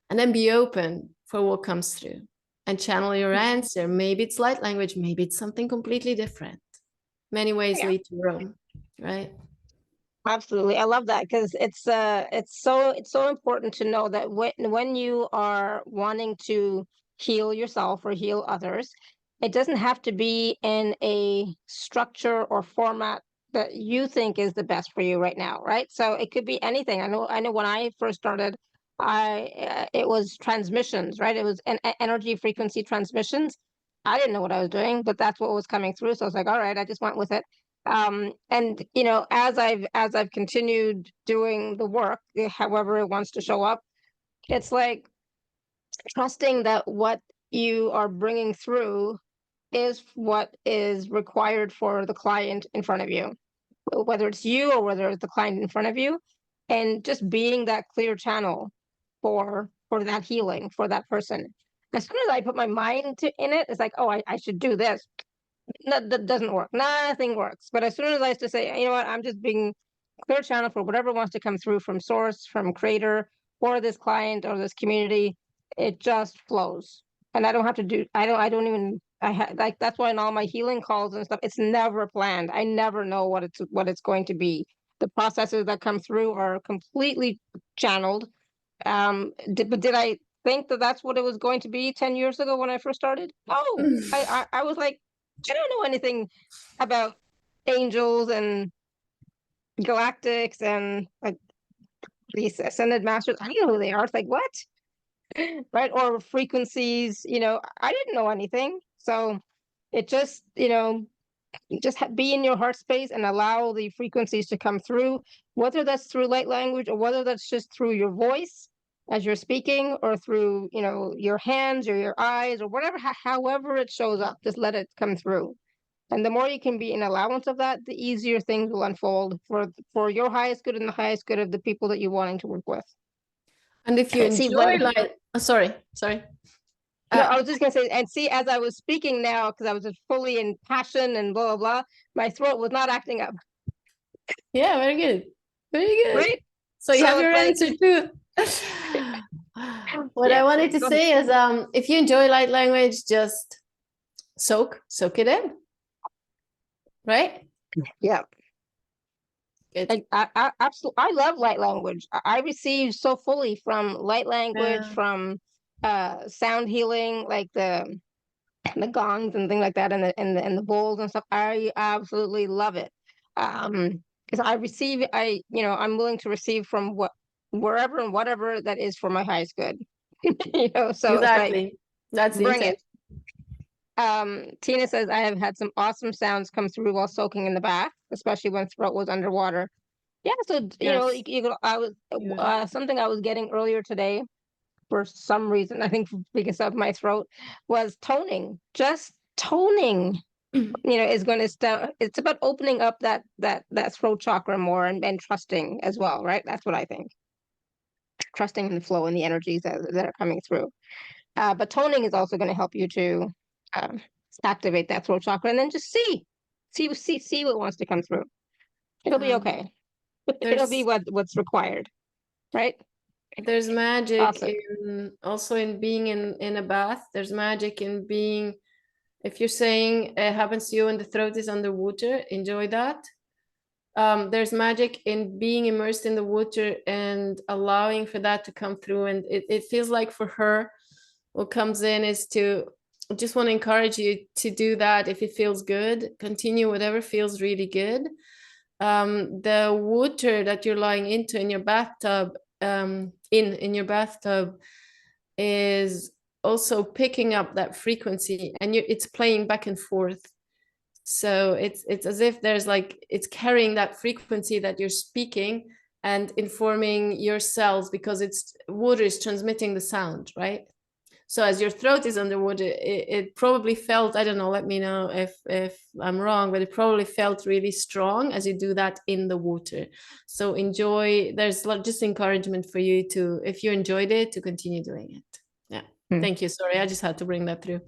And then be open for what comes through and channel your answer. Maybe it's light language, maybe it's something completely different. Many ways lead to Rome, right? Absolutely. I love that, because it's so important to know that when you are wanting to heal yourself or heal others, it doesn't have to be in a structure or format that you think is the best for you right now, right? So it could be anything. I know when I first started, it was transmissions, right? It was energy frequency transmissions. I didn't know what I was doing, but that's what was coming through. So I was like, all right, I just went with it. And as I've continued doing the work, however it wants to show up, it's like trusting that what you are bringing through is what is required for the client in front of you, whether it's you or whether it's the client in front of you, and just being that clear channel for that healing for that person. As soon as I put my mind in it, it's like, oh, I should do this. That doesn't work. Nothing works. But as soon as I used to say, you know what, I'm just being clear channel for whatever wants to come through from source, from creator, or this client or this community, it just flows. And I don't have to do, I don't even, like, that's why in all my healing calls and stuff, it's never planned. I never know what it's going to be. The processes that come through are completely channeled. But did I think that that's what it was going to be 10 years ago when I first started? Oh, I was like, I don't know anything about angels and galactics and like these ascended masters. I don't know who they are. It's like, what? Right? Or frequencies, I didn't know anything. So it just, be in your heart space and allow the frequencies to come through, whether that's through light language or whether that's just through your voice as you're speaking, or through, your hands or your eyes or whatever, however it shows up, just let it come through. And the more you can be in allowance of that, the easier things will unfold for your highest good and the highest good of the people that you're wanting to work with. And if you enjoy sorry. No, I was just gonna say, and see, as I was speaking now, because I was just fully in passion and blah blah blah, my throat was not acting up. Yeah, very good, very good. Right. So you have your answer too. What I wanted to say is, if you enjoy light language, just soak it in. Right? Yeah. I absolutely, I love light language. I receive so fully from light language, from sound healing, like the gongs and things like that, and the bowls and stuff. I absolutely love it. Because I receive, I'm willing to receive from wherever and whatever that is for my highest good. So exactly. It's like, that's the bring intent. it. Tina says, I have had some awesome sounds come through while soaking in the bath, especially when throat was underwater. Yeah, so I was something I was getting earlier today for some reason, I think because of my throat, was toning. Just toning, is going to start. It's about opening up that throat chakra more and trusting as well, right? That's what I think. trusting in the flow and the energies that are coming through. But toning is also going to help you to um, activate that throat chakra, and then just see what wants to come through. It'll be okay. It'll be There's what's required, right? there's magic Awesome. in also in being in a bath. There's magic in being, if you're saying it happens to you when the throat is underwater, enjoy that. There's magic in being immersed in the water and allowing for that to come through. And it feels like for her, what comes in is to just want to encourage you to do that. If it feels good, continue whatever feels really good. The water that you're lying into in your bathtub, in your bathtub, is also picking up that frequency, and it's playing back and forth. So it's as if there's like, it's carrying that frequency that you're speaking and informing your cells, because it's water is transmitting the sound, right? So as your throat is underwater, it probably felt, I don't know, let me know if I'm wrong, but it probably felt really strong as you do that in the water. So enjoy, there's just encouragement for you to, if you enjoyed it, to continue doing it. Yeah. Thank you. Sorry, I just had to bring that through.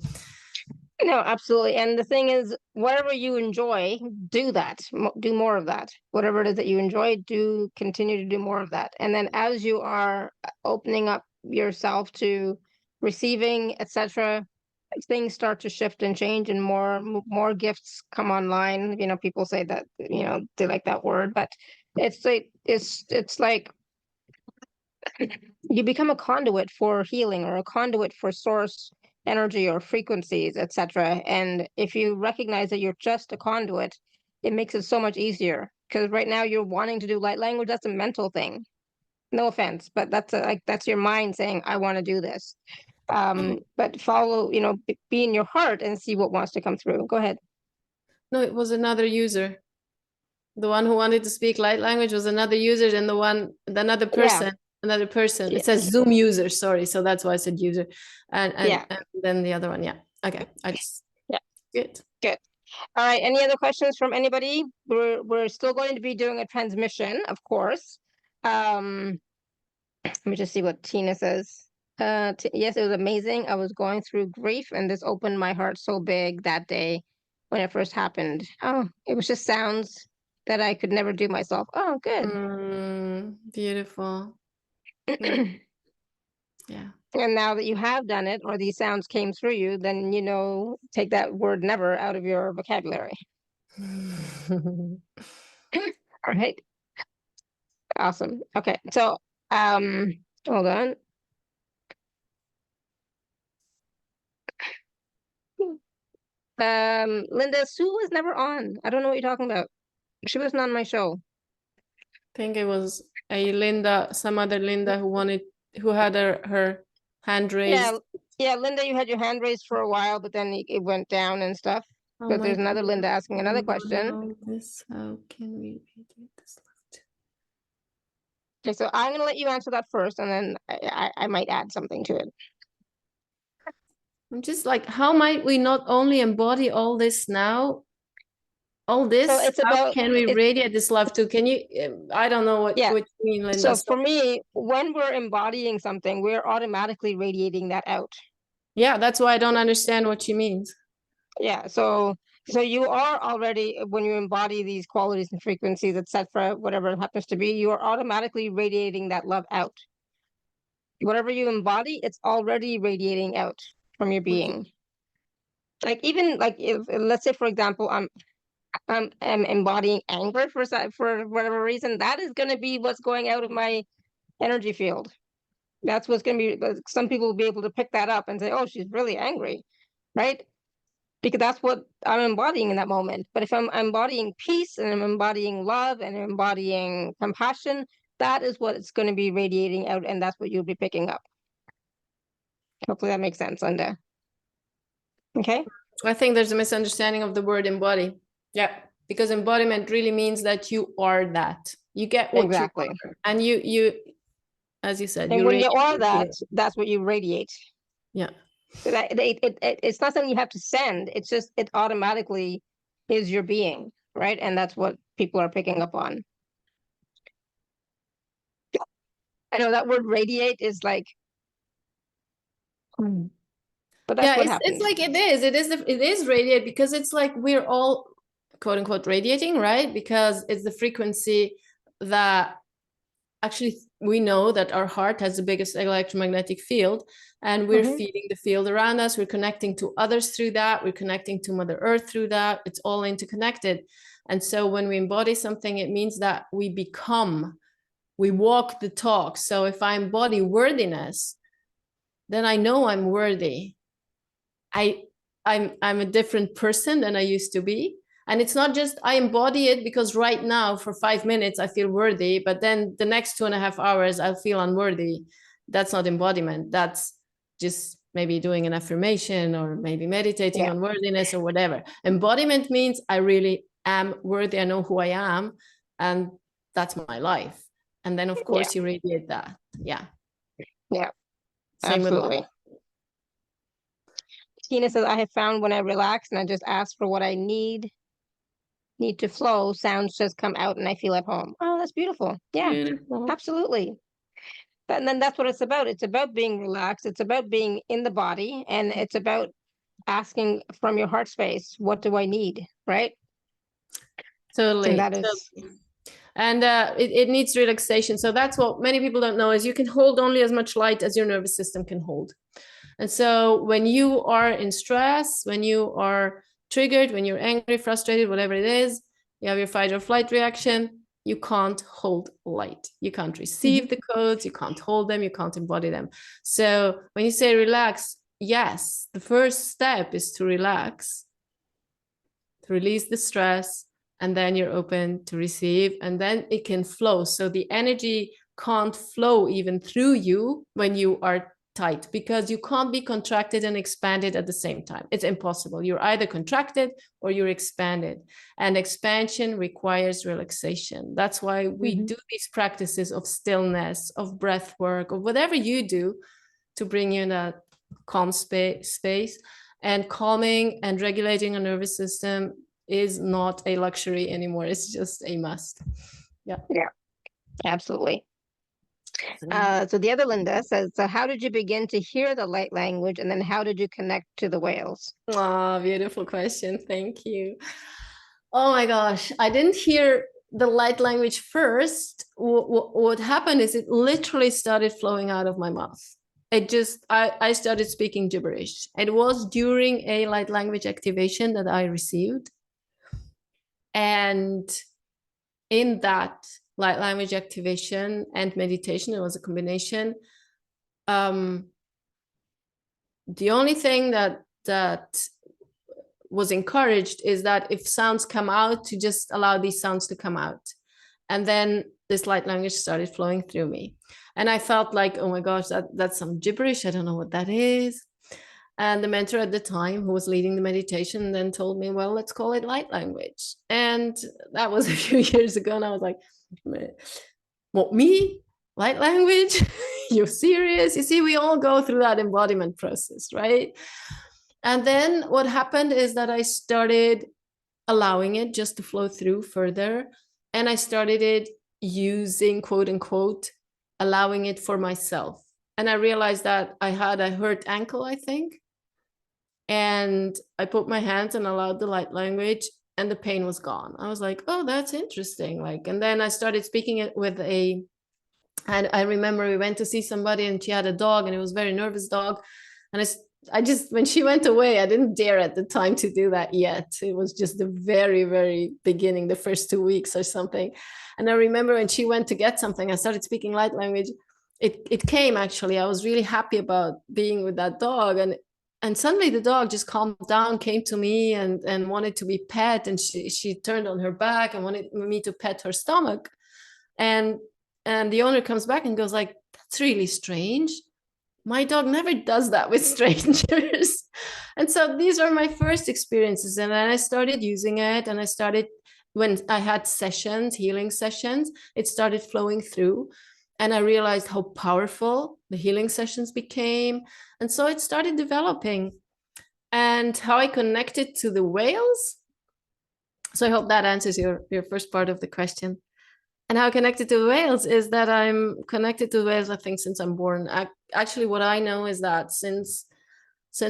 No, absolutely. And the thing is, whatever you enjoy, do that. Do more of that. Whatever it is that you enjoy, do continue to do more of that. And then as you are opening up yourself to receiving, etc., things start to shift and change, and more gifts come online. You know, people say that, you know, they like that word, but it's like you become a conduit for healing, or a conduit for source energy or frequencies, etc. And if you recognize that you're just a conduit, it makes it so much easier. Because right now you're wanting to do light language. That's a mental thing. No offense, but that's your mind saying, I want to do this. But follow, you know, be in your heart and see what wants to come through. Go ahead. No, it was another user. The one who wanted to speak light language was another user, and another person. Yeah. It says Zoom user, sorry. So that's why I said user. And Yeah. then the other one. Yeah. Okay. Yeah. Good. Good. All right. Any other questions from anybody? We're still going to be doing a transmission, of course. Let me just see what Tina says. Yes, it was amazing. I was going through grief, and this opened my heart so big that day when it first happened. Oh, it was just sounds that I could never do myself. Oh, good. Beautiful. And Yeah. now that you have done it, or these sounds came through you, then, you know, take that word never out of your vocabulary. All right. Awesome. Okay. So, hold on. Linda, Sue was never on. I don't know what you're talking about. She wasn't on my show. I think it was a Linda, some other Linda who had her hand raised. Yeah, Linda, you had your hand raised for a while, but then it went down and stuff. Oh But my there's another God. Linda asking another question. How can we radiate this left? Okay, so I'm gonna let you answer that first, and then I might add something to it. I'm just like, how might we not only embody all this now? All this, So it's how about can we it. radiate this love too? Can you, I don't know what Yeah. you mean, Linda. So for me, when we're embodying something, we're automatically radiating that out. Yeah, that's why I don't understand what she means. Yeah. So you are already, when you embody these qualities and frequencies, etc., whatever it happens to be, you are automatically radiating that love out. Whatever you embody, it's already radiating out from your being. Like, even like, if let's say, for example, I'm embodying anger for whatever reason, that is going to be what's going out of my energy field. That's what's going to be. Some people will be able to pick that up and say, oh, she's really angry, right? Because that's what I'm embodying in that moment. But if I'm embodying peace, and I'm embodying love, and I'm embodying compassion, that is what it's going to be radiating out, and that's what you'll be picking up. Hopefully that makes sense, Linda. Okay. I think there's a misunderstanding of the word embody. Yeah, because embodiment really means that you are that. You get what Exactly. you are, and you, as you said, And you when you are radiate that, it. that's what you radiate. Yeah. It's not something you have to send. It's just, it automatically is your being, right? And that's what people are picking up on. I know that word radiate is like, but that's Yeah, what it's happens. like it is radiate, because it's like we're all quote unquote radiating, right? Because it's the frequency that actually we know that our heart has the biggest electromagnetic field, and we're feeding the field around us. We're connecting to others through that. We're connecting to Mother Earth through that. It's all interconnected. And so when we embody something, it means that we walk the talk. So if I embody worthiness, then I know I'm worthy. I'm a different person than I used to be. And it's not just I embody it because right now for 5 minutes I feel worthy, but then the next 2.5 hours I'll feel unworthy. That's not embodiment. That's just maybe doing an affirmation or maybe meditating on worthiness or whatever. Embodiment means I really am worthy. I know who I am, and that's my life. And then of course you radiate that. Yeah. Yeah. Same Absolutely. with love. Tina says, I have found when I relax and I just ask for what I need to flow, sounds just come out and I feel at home. Oh, that's beautiful. Yeah, Beautiful. absolutely. And then that's what it's about. It's about being relaxed. It's about being in the body, and it's about asking from your heart space, what do I need? Right. Totally. And that is, And it needs relaxation. So that's what many people don't know, is you can hold only as much light as your nervous system can hold. And so when you are in stress, when you are triggered, when you're angry, frustrated, whatever it is, you have your fight or flight reaction, you can't hold light. You can't receive the codes, you can't hold them, you can't embody them. So when you say relax, yes, the first step is to relax, to release the stress, and then you're open to receive, and then it can flow. So the energy can't flow even through you when you are tight, because you can't be contracted and expanded at the same time. It's impossible. You're either contracted or you're expanded, and expansion requires relaxation. That's why we do these practices of stillness, of breath work, or whatever you do to bring you in that calm space. And calming and regulating a nervous system is not a luxury anymore. It's just a must. Yeah. Yeah, absolutely. So the other Linda says, so how did you begin to hear the light language, and then how did you connect to the whales? Oh, beautiful question. Thank you. Oh my gosh. I didn't hear the light language first. What happened is it literally started flowing out of my mouth. I started speaking gibberish. It was during a light language activation that I received. And in that light language activation and meditation, it was a combination. The only thing that was encouraged is that if sounds come out, to just allow these sounds to come out. And then this light language started flowing through me. And I felt like, oh my gosh, that's some gibberish. I don't know what that is. And the mentor at the time, who was leading the meditation, then told me, well, let's call it light language. And that was a few years ago. And I was like, what, me? Light language? You're serious? You see, we all go through that embodiment process, right? And then what happened is that I started allowing it just to flow through further. And I started it using, quote unquote, allowing it for myself. And I realized that I had a hurt ankle, I think. And I put my hands and allowed the light language, and the pain was gone. I was like, oh, that's interesting. Like, and then I started speaking it with and I remember we went to see somebody, and she had a dog, and it was a very nervous dog. And I just, when she went away, I didn't dare at the time to do that yet. It was just the very, very beginning, the first 2 weeks or something. And I remember when she went to get something, I started speaking light language. It came, actually. I was really happy about being with that dog. And suddenly the dog just calmed down, came to me and wanted to be pet. And she turned on her back and wanted me to pet her stomach. And the owner comes back and goes like, that's really strange. My dog never does that with strangers. And so these are my first experiences. And then I started using it, and I started, when I had sessions, healing sessions, it started flowing through. And I realized how powerful the healing sessions became. And so it started developing. And how I connected to the whales. So I hope that answers your first part of the question. And how connected to the whales is that I'm connected to the whales, I think, since I'm born. Actually, what I know is that since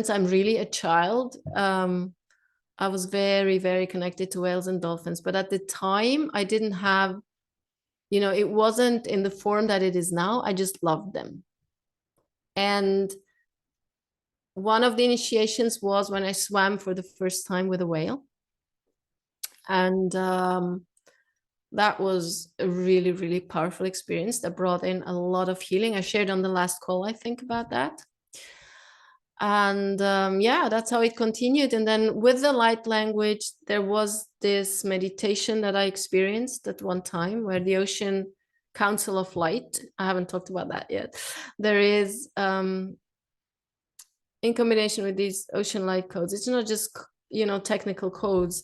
I'm really a child, I was very, very connected to whales and dolphins. But at the time, I didn't have, it wasn't in the form that it is now. I just loved them. And one of the initiations was when I swam for the first time with a whale. And that was a really, really powerful experience that brought in a lot of healing. I shared on the last call, I think, about that. And yeah, that's how it continued. And then with the light language, there was this meditation that I experienced at one time where the Ocean Council of Light, I haven't talked about that yet. There is, in combination with these ocean light codes, it's not just, technical codes.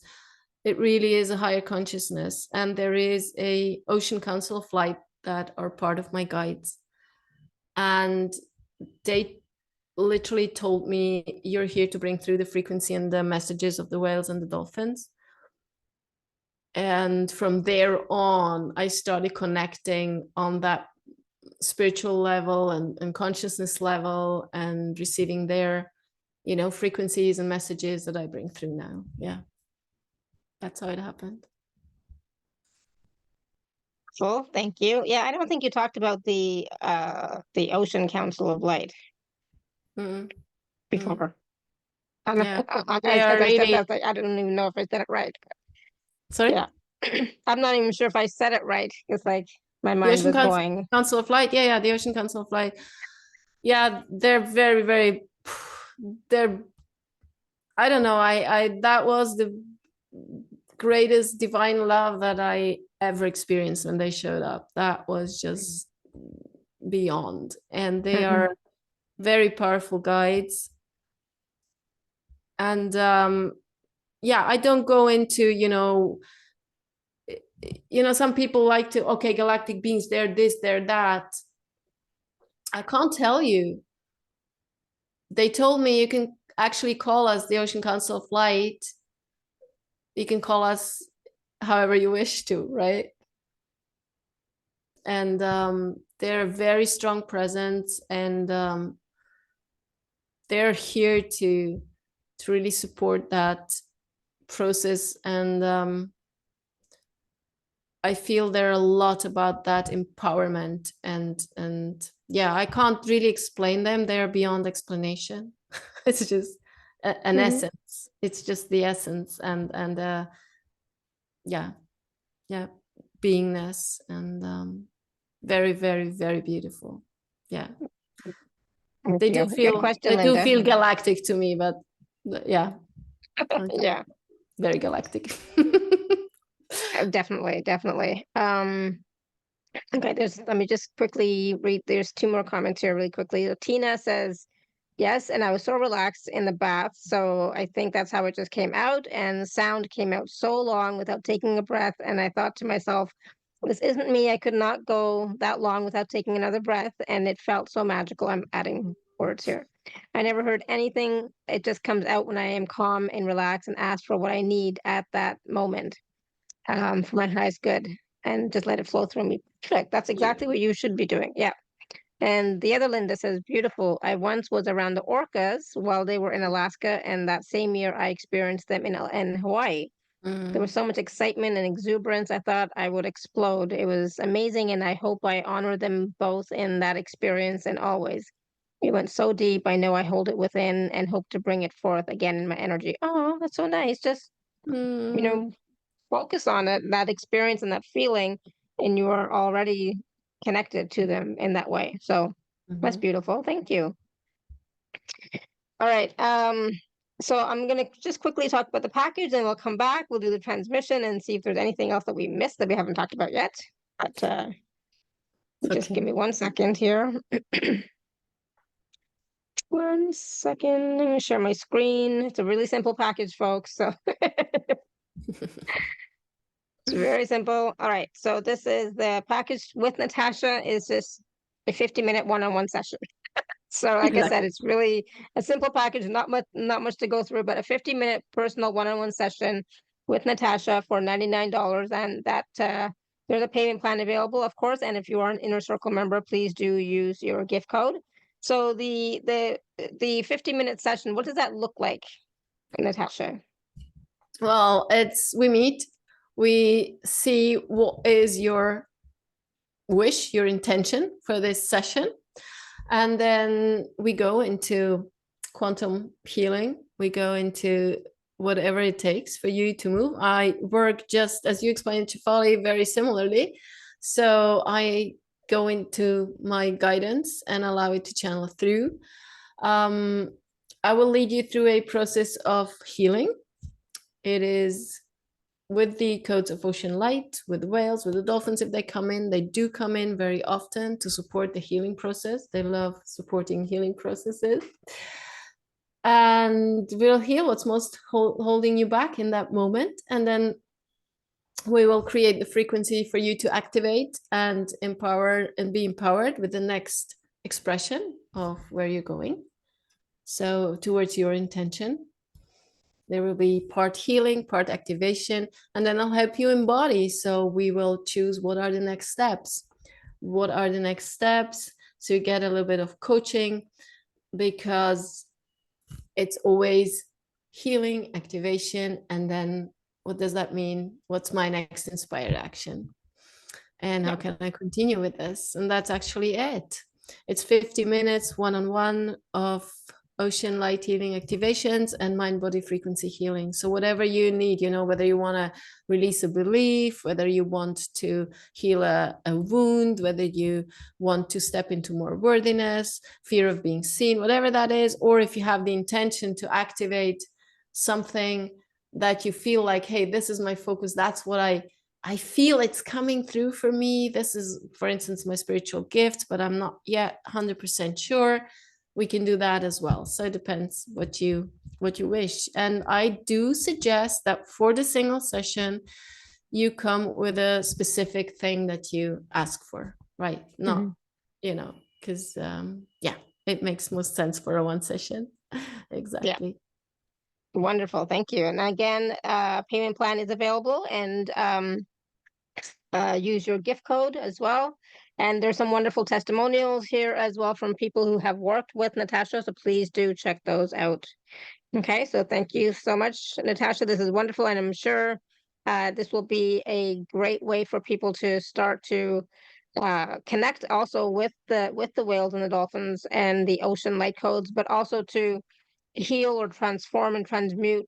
It really is a higher consciousness. And there is a Ocean Council of Light that are part of my guides. And they literally told me, you're here to bring through the frequency and the messages of the whales and the dolphins. And from there on, I started connecting on that spiritual level and consciousness level and receiving their, frequencies and messages that I bring through now. Yeah. That's how it happened. Well, thank you. Yeah, I don't think you talked about the Ocean Council of Light before. Yeah, I said that, I don't even know if I said it right. Sorry? Yeah. I'm not even sure if I said it right. It's like my mind was going. Council of Light. Yeah, the Ocean Council of Light. Yeah, they're very, very, I don't know, that was the greatest divine love that I ever experienced when they showed up. That was just beyond. And they are very powerful guides. And yeah, I don't go into, some people like to, okay, galactic beings, they're this, they're that. I can't tell you. They told me you can actually call us the Ocean Council of Light. You can call us however you wish to, right? And they're a very strong presence, and they're here to really support that process. And I feel there are a lot about that empowerment, and yeah, I can't really explain them. They're beyond explanation. It's just an essence. It's just the essence, and yeah, beingness, and very, very, very beautiful. Yeah, they do feel galactic to me, but yeah, yeah, very galactic. Definitely. Okay, let me just quickly read. There's two more comments here really quickly. So Tina says, yes, and I was so relaxed in the bath. So I think that's how it just came out. And the sound came out so long without taking a breath. And I thought to myself, this isn't me. I could not go that long without taking another breath. And it felt so magical. I'm adding words here. I never heard anything. It just comes out when I am calm and relaxed and ask for what I need at that moment. For my highest good, and just let it flow through me. Perfect. That's exactly what you should be doing. Yeah. And the other Linda says, beautiful. I once was around the orcas while they were in Alaska, and that same year I experienced them in Hawaii. There was so much excitement and exuberance. I thought I would explode. It was amazing, and I hope I honor them both in that experience and always. It went so deep. I know I hold it within and hope to bring it forth again in my energy. Oh, that's so nice. Just, focus on it, that experience and that feeling, and you are already connected to them in that way. So that's beautiful. Thank you. All right. So I'm going to just quickly talk about the package, and we'll come back. We'll do the transmission and see if there's anything else that we missed that we haven't talked about yet. But just give me 1 second here. 1 second. I'm going to share my screen. It's a really simple package, folks. So it's very simple. All right. So this is the package with Natasha. Is just a 50-minute one-on-one session. So like I said, it's really a simple package, not much to go through, but a 50-minute personal one-on-one session with Natasha for $99. And that There's a payment plan available, of course, and if you are an Inner Circle member, please do use your gift code. So the 50-minute session, what does that look like, Natasha? Well, we meet, we see what is your wish, your intention for this session. And then we go into quantum healing. We go into whatever it takes for you to move. I work just as you explained, Shefali, very similarly. So I go into my guidance and allow it to channel through. I will lead you through a process of healing. It is with the codes of ocean light, with the whales, with the dolphins. If they come in, they do come in very often to support the healing process. They love supporting healing processes. And we'll heal what's most holding you back in that moment. And then we will create the frequency for you to activate and empower and be empowered with the next expression of where you're going. So towards your intention. There will be part healing, part activation, and then I'll help you embody. So we will choose what are the next steps. What are the next steps? So you get a little bit of coaching, because it's always healing, activation, and then what does that mean? What's my next inspired action? And how can I continue with this? And that's actually it. It's 50 minutes one-on-one of ocean light healing activations and mind body frequency healing. So whatever you need, whether you want to release a belief, whether you want to heal a wound, whether you want to step into more worthiness, fear of being seen, whatever that is, or if you have the intention to activate something that you feel like, hey, this is my focus, that's what I feel it's coming through for me. This is, for instance, my spiritual gift, but I'm not yet 100% sure. We can do that as well. So it depends what you wish. And I do suggest that for the single session, you come with a specific thing that you ask for, right? Not, because it makes most sense for a one session. Exactly. Yeah. Wonderful. Thank you. And again, payment plan is available, and use your gift code as well. And there's some wonderful testimonials here as well from people who have worked with Natasha. So please do check those out. Okay, so thank you so much, Natasha. This is wonderful, and I'm sure this will be a great way for people to start to connect also with the whales and the dolphins and the ocean light codes, but also to heal or transform and transmute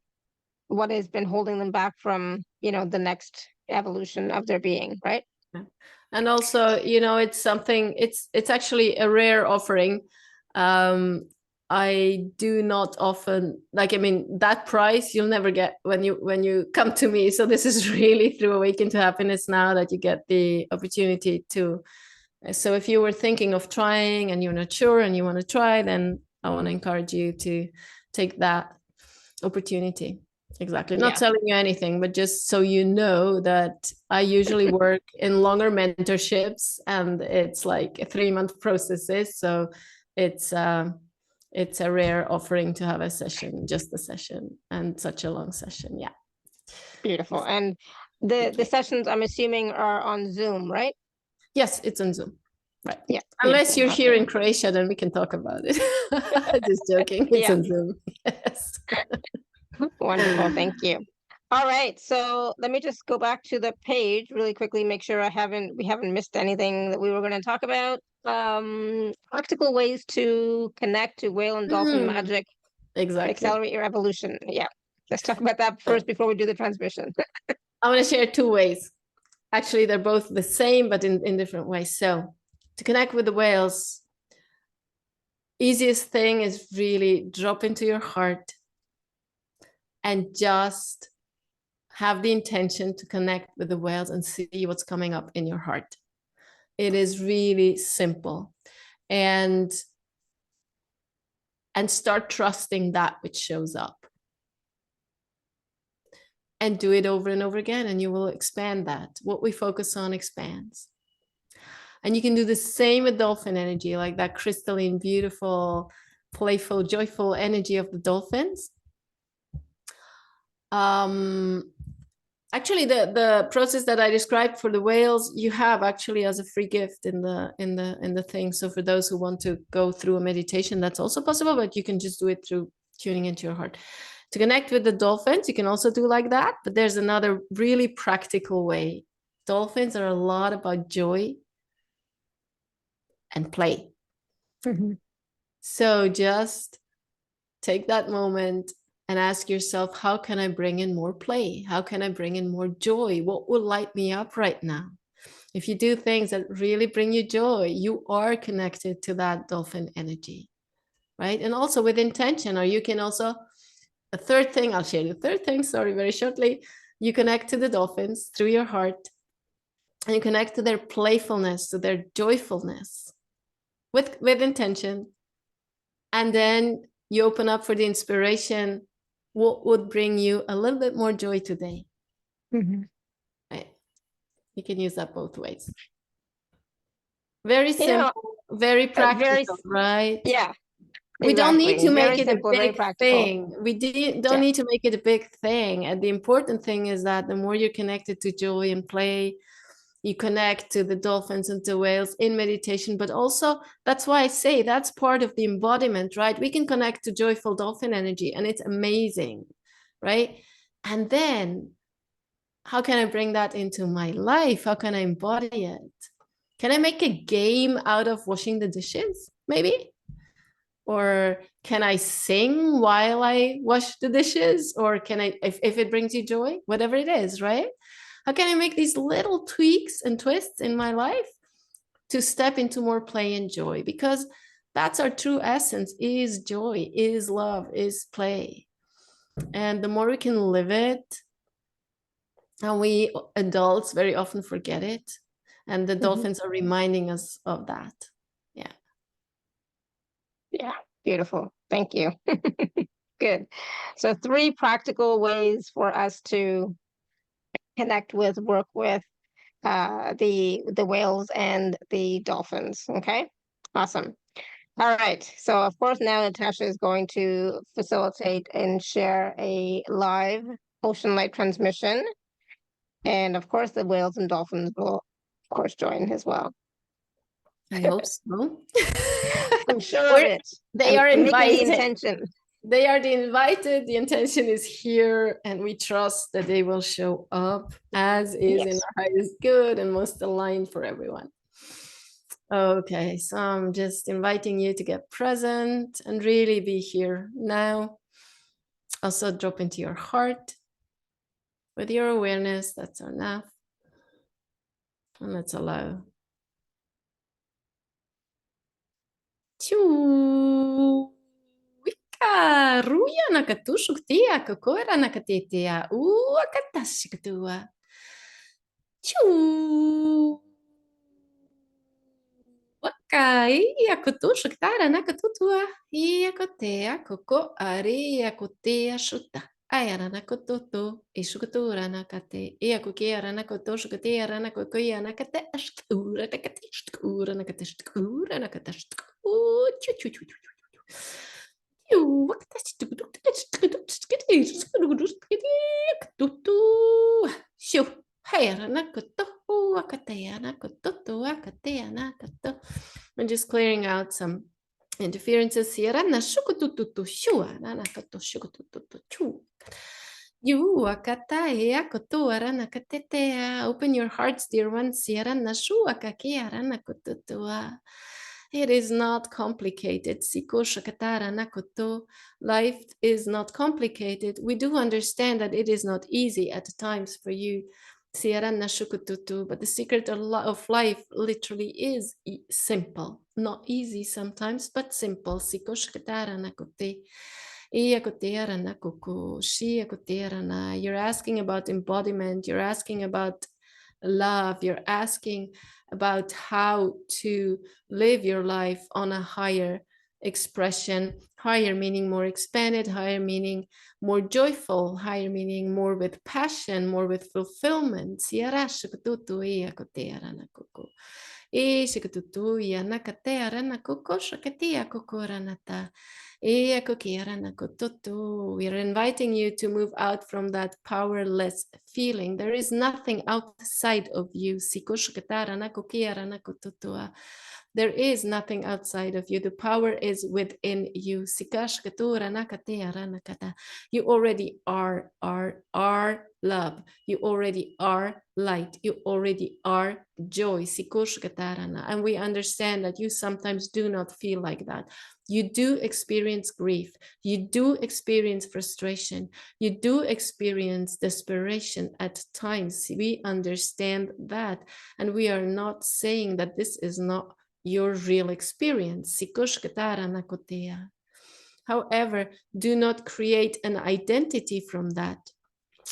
what has been holding them back from the next evolution of their being, right? And also, it's something, it's actually a rare offering. I do not often, that price you'll never get when you come to me. So this is really through Awaken to Happiness Now that you get the opportunity to. So if you were thinking of trying and you're not sure and you want to try, then I want to encourage you to take that opportunity. Exactly. Not selling you anything, but just so you know that I usually work in longer mentorships, and it's like 3-month processes. So it's a rare offering to have a session, just a session, and such a long session. Yeah. Beautiful. And the sessions, I'm assuming, are on Zoom, right? Yes, it's on Zoom. Right. Yeah. Unless you're here in Croatia, then we can talk about it. Just joking. It's on Zoom. Yes. Wonderful. Thank you. All right. So let me just go back to the page really quickly, make sure we haven't missed anything that we were going to talk about. Practical ways to connect to whale and dolphin magic. Exactly. Accelerate your evolution. Yeah. Let's talk about that first before we do the transmission. I want to share 2 ways. Actually, they're both the same, but in different ways. So to connect with the whales, easiest thing is really drop into your heart and just have the intention to connect with the whales and see what's coming up in your heart. It is really simple. And start trusting that which shows up. And do it over and over again, and you will expand that. What we focus on expands. And you can do the same with dolphin energy, like that crystalline, beautiful, playful, joyful energy of the dolphins. Actually, the process that I described for the whales, you have actually as a free gift in the thing. So for those who want to go through a meditation, that's also possible, but you can just do it through tuning into your heart. To connect with the dolphins, you can also do like that, but there's another really practical way. Dolphins are a lot about joy and play. Mm-hmm. So just take that moment and ask yourself, how can I bring in more play? How can I bring in more joy? What will light me up right now? If you do things that really bring you joy, you are connected to that dolphin energy, right? And also with intention, or you can also, a third thing, I'll share the third thing, sorry, very shortly. You connect to the dolphins through your heart, and you connect to their playfulness, to their joyfulness with intention. And then you open up for the inspiration. What would bring you a little bit more joy today? Mm-hmm. Right? You can use that both ways. Very simple, very practical, right? Yeah. We don't need to make Very it simple, a very big practical. thing. We don't need to make it a big thing. And the important thing is that the more you're connected to joy and play, you connect to the dolphins and to whales in meditation. But also, that's why I say that's part of the embodiment, right? We can connect to joyful dolphin energy, and it's amazing, right? And then, how can I bring that into my life? How can I embody it? Can I make a game out of washing the dishes, maybe? Or can I sing while I wash the dishes? Or can I, if it brings you joy, whatever it is, right? How can I make these little tweaks and twists in my life to step into more play and joy? Because that's our true essence, is joy, is love, is play. And the more we can live it, and we adults very often forget it. And the dolphins are reminding us of that. Yeah. Yeah, beautiful. Thank you. Good. So 3 practical ways for us to connect with, work with the whales and the dolphins. Okay, awesome. All right. So of course now Natasha is going to facilitate and share a live ocean light transmission, and of course the whales and dolphins will of course join as well. I hope so. I'm sure of it. They I'm are making the invited. intention. They are the invited. The intention is here, and we trust that they will show up as is in our highest good and most aligned for everyone. Okay, so I'm just inviting you to get present and really be here now. Also drop into your heart with your awareness. That's enough. And let's allow. Choo. Ruya nakatushuktia kokora nakatetea akatashikatua. Choo. Wakai akutushuktara nakatutua. Iakotea koko ari akotea shuta. Ayara nakototo ishukutura nakate. Iakokiara nakotoshukatia nakokoya nakate ashtura nakatishkura nakatishkura nakatashkura. Chu chu chu chu. I'm just clearing out some interferences here. Open your hearts, dear ones. It is not complicated. Life is not complicated. We do understand that it is not easy at times for you. But the secret of life literally is simple. Not easy sometimes, but simple. You're asking about embodiment. You're asking about love. You're asking about how to live your life on a higher expression. Higher meaning more expanded, higher meaning more joyful, higher meaning more with passion, more with fulfillment. We are inviting you to move out from that powerless feeling. There is nothing outside of you. There is nothing outside of you. The power is within you. You already are love. You already are light. You already are joy. And we understand that you sometimes do not feel like that. You do experience grief. You do experience frustration. You do experience desperation at times. We understand that. And we are not saying that this is not your real experience. However, do not create an identity from that.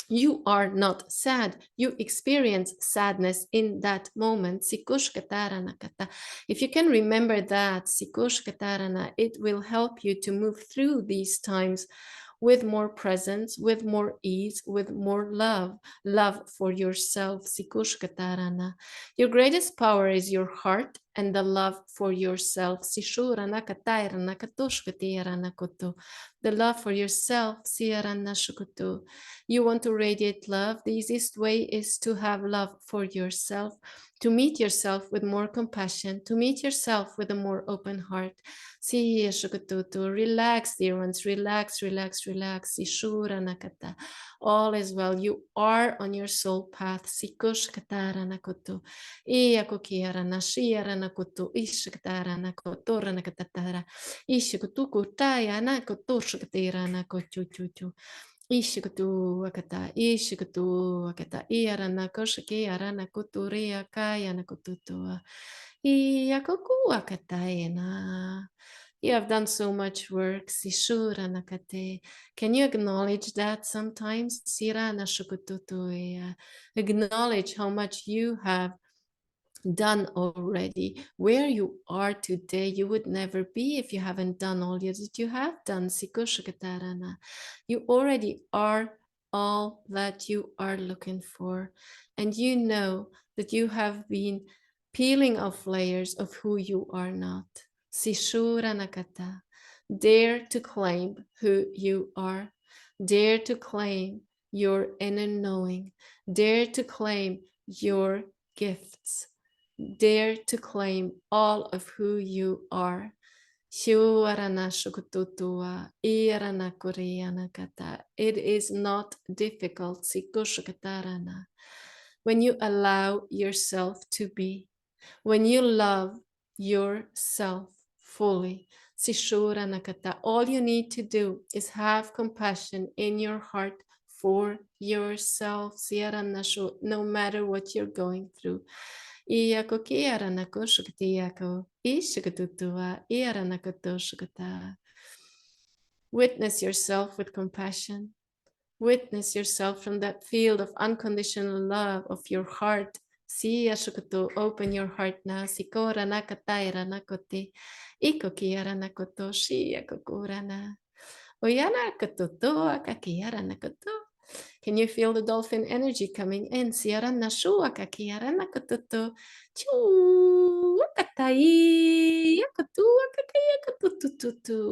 You are not sad. You experience sadness in that moment. If you can remember that, it will help you to move through these times with more presence, with more ease, with more love for yourself. Your greatest power is your heart and the love for yourself. The love for yourself. You want to radiate love. The easiest way is to have love for yourself, to meet yourself with more compassion, to meet yourself with a more open heart. Relax, dear ones, relax, relax, relax. All is well. You are on your soul path. Ishikutu akata iarana koshiki arana kuturia kayana kututua. Iyakoku akataena. You have done so much work. Sishura nakate. Can you acknowledge that sometimes? Sirana shukututu. Acknowledge how much you have done already. Where you are today, you would never be if you haven't done all that you have done. You already are all that you are looking for. And you know that you have been peeling off layers of who you are not. Dare to claim who you are. Dare to claim your inner knowing. Dare to claim your gifts. Dare to claim all of who you are. It is not difficult. When you allow yourself to be, when you love yourself fully, all you need to do is have compassion in your heart for yourself, no matter what you're going through. Witness yourself with compassion. Witness yourself from that field of unconditional love of your heart. Open your heart now. Can you feel the dolphin energy coming in?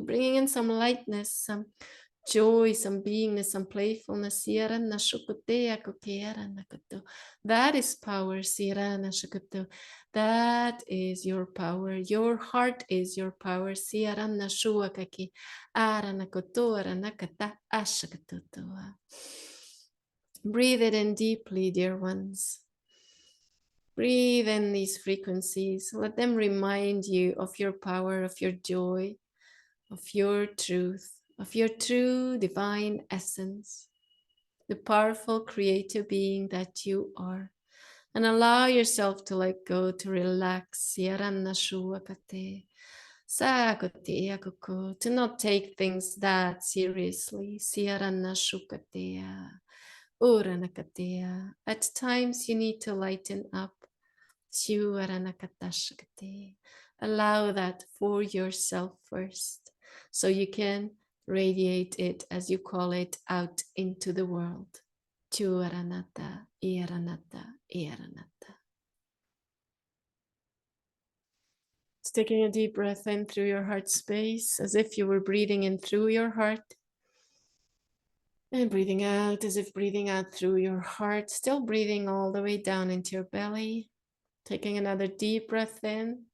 Bringing in some lightness, some joy, some beingness, some playfulness. That is power. That is your power. Your heart is your power. Breathe it in deeply, dear ones. Breathe in these frequencies. Let them remind you of your power, of your joy, of your truth, of your true divine essence, the powerful creative being that you are. And allow yourself to let go, to relax, to not take things that seriously. At times you need to lighten up. Allow that for yourself first, so you can radiate it, as you call it, out into the world. Chuaranata, Iaranata, Iaranata. Just taking a deep breath in through your heart space, as if you were breathing in through your heart. And breathing out as if breathing out through your heart, still breathing all the way down into your belly. Taking another deep breath in.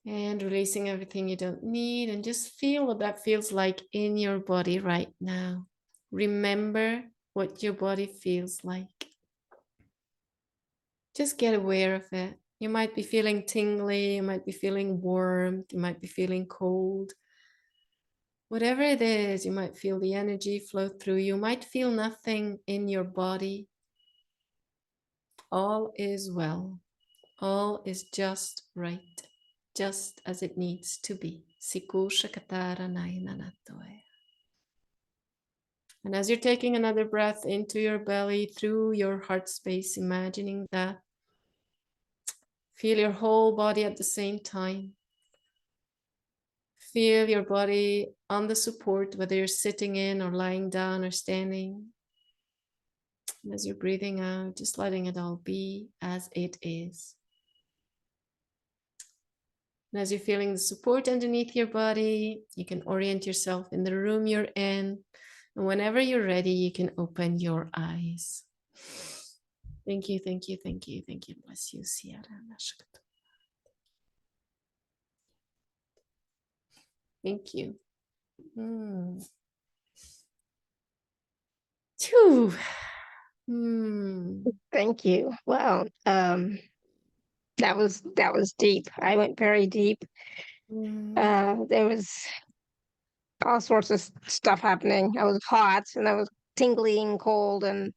And releasing everything you don't need, and just feel what that feels like in your body right now. Remember what your body feels like. Just get aware of it. You might be feeling tingly, you might be feeling warm, you might be feeling cold. Whatever it is, you might feel the energy flow through. You might feel nothing in your body. All is well. All is just right, just as it needs to be. And as you're taking another breath into your belly, through your heart space, imagining that, feel your whole body at the same time. Feel your body on the support, whether you're sitting in or lying down or standing. And as you're breathing out, just letting it all be as it is. And as you're feeling the support underneath your body, you can orient yourself in the room you're in. And whenever you're ready, you can open your eyes. Thank you, thank you, thank you, thank you. Bless you, Sierra. Thank you. Phew. Thank you. Wow. That was deep. I went very deep. There was all sorts of stuff happening. I was hot and I was tingling, cold, and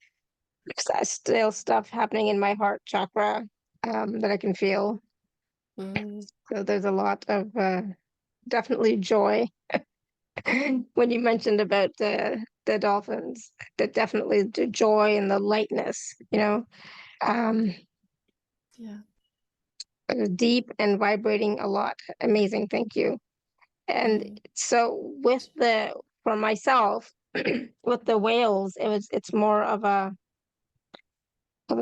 still stuff happening in my heart chakra that I can feel. So there's a lot of definitely joy. When you mentioned about the dolphins, that definitely the joy and the lightness, Yeah. deep and vibrating a lot. Amazing, thank you. And so for myself, with the whales, it's more of a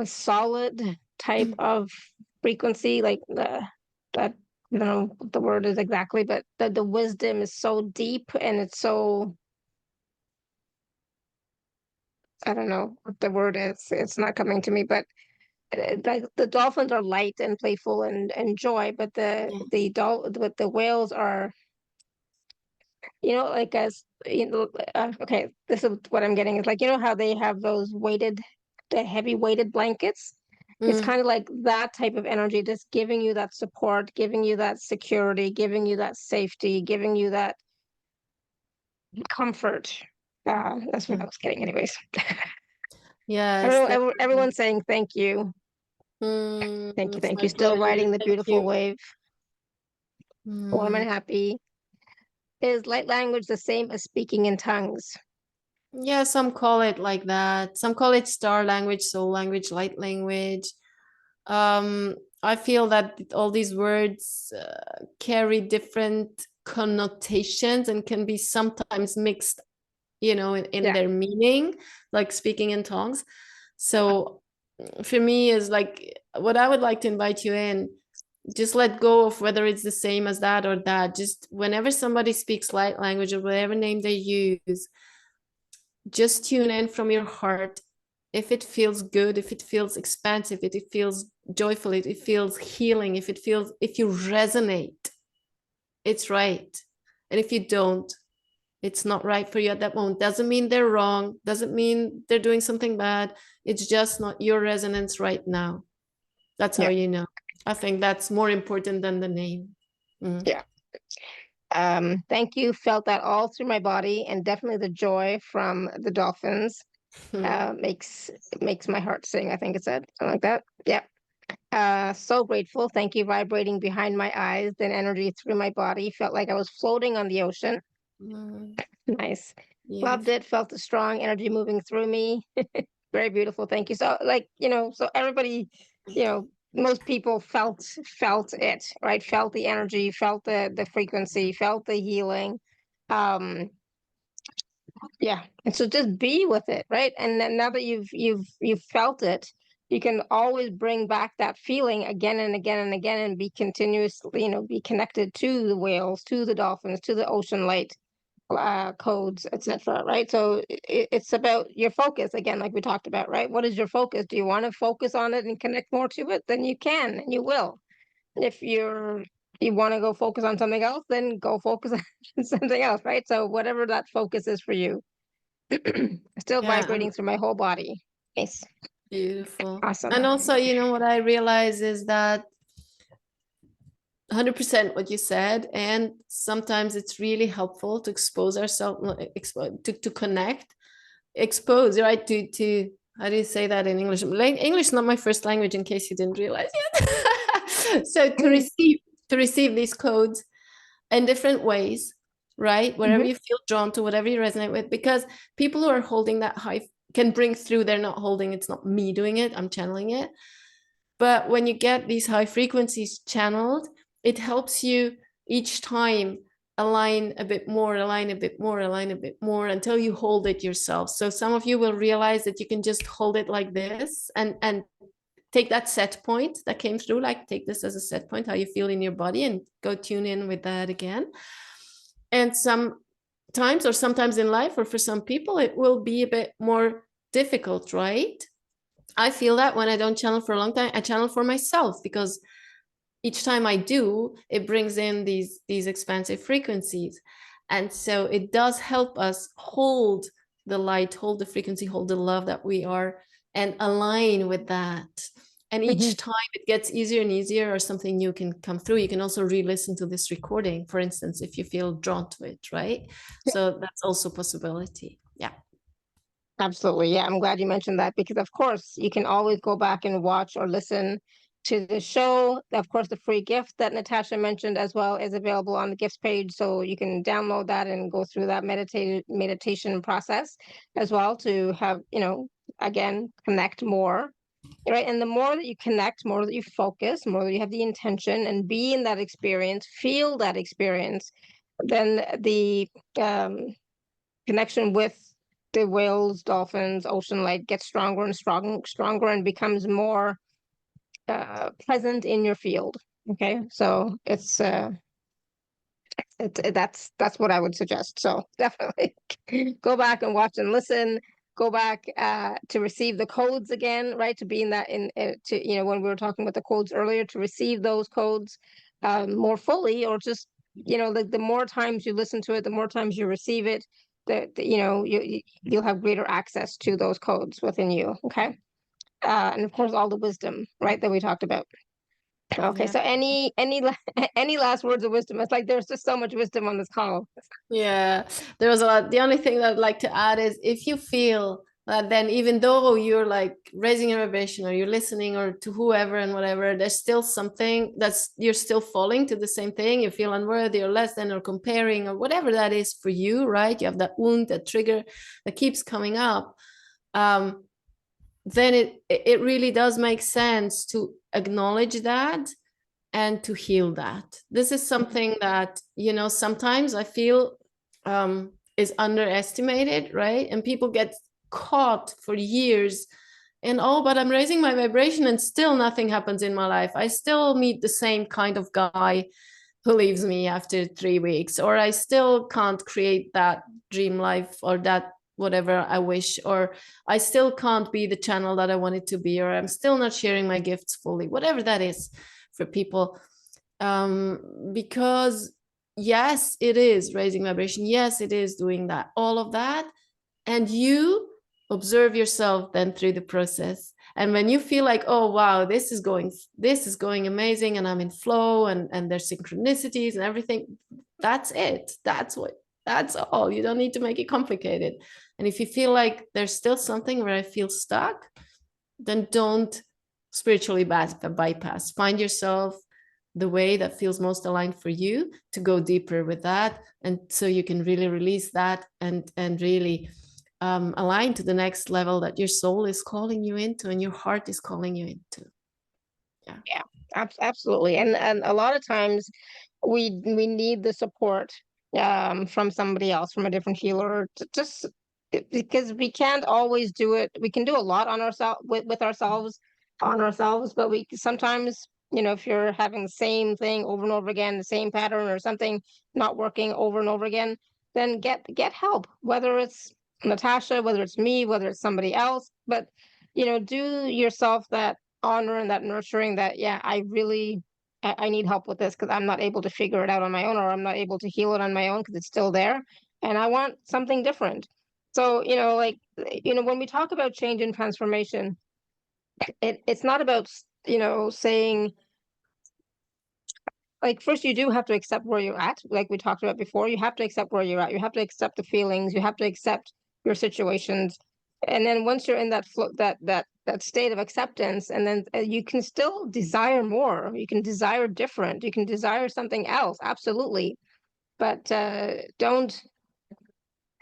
solid type of frequency, like that I don't know what the word is exactly, but the wisdom is so deep and it's so, I don't know what the word is. It's not coming to me, but like the dolphins are light and playful and joy, but but the whales are, like okay, this is what I'm getting. It's like, how they have the heavy weighted blankets. It's kind of like that type of energy, just giving you that support, giving you that security, giving you that safety, giving you that comfort. That's what I was getting, anyways. Yes. Everyone's saying thank you. Thank you, It's thank my you. Still pleasure. riding the Thank beautiful you. wave. Warm and happy. Is light language the same as speaking in tongues? Yeah, some call it like that. Some call it star language, soul language, light language. I feel that all these words carry different connotations and can be sometimes mixed, in their meaning, like speaking in tongues. So for me, is like what I would like to invite you in. Just let go of whether it's the same as that or that. Just whenever somebody speaks light language or whatever name they use, just tune in from your heart. If it feels good, if it feels expansive, if it feels joyful, if it feels healing, if you resonate, it's right. And if you don't, it's not right for you at that moment. Doesn't mean they're wrong, doesn't mean they're doing something bad. It's just not your resonance right now. That's how you know. I think that's more important than the name. Yeah. Thank you. Felt that all through my body, and definitely the joy from the dolphins makes my heart sing. I think it said something like that. Yeah. So grateful. Thank you. Vibrating behind my eyes, then energy through my body. Felt like I was floating on the ocean. Nice. Loved it. Felt the strong energy moving through me. Very beautiful. Thank you. So so everybody, most people felt it, right? Felt the energy, felt the frequency, felt the healing. Yeah. And so just be with it, right? And then now that you've felt it, you can always bring back that feeling again and again and again, and be continuously, be connected to the whales, to the dolphins, to the ocean light codes, etc. Right? So it's about your focus again, like we talked about, right? What is your focus? Do you want to focus on it and connect more to it? Then you can and you will. If you want to go focus on something else, then go focus on something else, right? So whatever that focus is for you. Still Yeah, vibrating through my whole body. Nice. beautiful. Awesome. And also, you know, what I realize is that 100% what you said, and sometimes it's really helpful to expose ourselves, to connect, expose, right? To how do you say that in English? English is not my first language, in case you didn't realize yet. So to receive these codes in different ways, right? Wherever Mhm. you feel drawn to, whatever you resonate with, because people who are holding that high can bring through. They're not holding. It's not me doing it. I'm channeling it. But when you get these high frequencies channeled, it helps you each time align a bit more, align a bit more, align a bit more, until you hold it yourself. So some of you will realize that you can just hold it like this, and take that set point that came through, like take this as a set point, how you feel in your body, and go tune in with that again. And sometimes, or sometimes in life, or for some people, it will be a bit more difficult, right? I feel that when I don't channel for a long time, I channel for myself, because each time I do, it brings in these expansive frequencies. And so it does help us hold the light, hold the frequency, hold the love that we are, and align with that. And Mhm. each time it gets easier and easier, or something new can come through. You can also re-listen to this recording, for instance, if you feel drawn to it, right? So that's also a possibility. Yeah. Absolutely. Yeah, I'm glad you mentioned that, because of course you can always go back and watch or listen to the show. Of course, the free gift that Natasha mentioned as well is available on the gifts page, so you can download that and go through that meditation process as well, to have, again, connect more. Right. And the more that you connect, more that you focus, more that you have the intention and be in that experience, feel that experience, then the connection with the whales, dolphins, ocean light gets stronger and stronger, and becomes more present in your field. Okay, so that's what I would suggest. So definitely go back and watch and listen. Go back to receive the codes again, right? To be in that to when we were talking about the codes earlier, to receive those codes more fully, or just the more times you listen to it, the more times you receive it, you'll have greater access to those codes within you. Okay, and of course all the wisdom, right, that we talked about. Okay, Yeah. so any last words of wisdom? It's like there's just so much wisdom on this call. Yeah, there was a lot. The only thing that I'd like to add is, if you feel that, then even though you're like raising your vibration, or you're listening, or to whoever and whatever, there's still something that's, you're still falling to the same thing. You feel unworthy, or less than, or comparing, or whatever that is for you, right? You have that wound, that trigger that keeps coming up. Then it really does make sense to acknowledge that, and to heal that. This is something that, sometimes I feel is underestimated, right? And people get caught for years in, oh, but I'm raising my vibration and still nothing happens in my life. I still meet the same kind of guy who leaves me after 3 weeks, or I still can't create that dream life, or that whatever I wish, or I still can't be the channel that I wanted to be, or I'm still not sharing my gifts fully, whatever that is for people. Because yes, it is raising vibration. Yes, it is doing that, all of that. And you observe yourself then through the process. And when you feel like, oh wow, this is going amazing, and I'm in flow, and there's synchronicities and everything, that's it. That's all. You don't need to make it complicated. And if you feel like there's still something where I feel stuck, then don't spiritually bypass. Find yourself the way that feels most aligned for you, to go deeper with that, and so you can really release that, and really align to the next level that your soul is calling you into, and your heart is calling you into. Yeah, absolutely. And a lot of times we need the support from somebody else, from a different healer, because we can't always do it. We can do a lot on ourselves with ourselves, on ourselves, but we sometimes, if you're having the same thing over and over again, the same pattern or something not working over and over again, then get help, whether it's Natasha, whether it's me, whether it's somebody else. But do yourself that honor and that nurturing that, yeah, I need help with this because I'm not able to figure it out on my own, or I'm not able to heal it on my own because it's still there, and I want something different. So, when we talk about change and transformation, it's not about saying, like, first you do have to accept where you're at, like we talked about before. You have to accept where you're at, you have to accept the feelings, you have to accept your situations. And then once you're in that flow, that state of acceptance, and then you can still desire more, you can desire different, you can desire something else, absolutely. But don't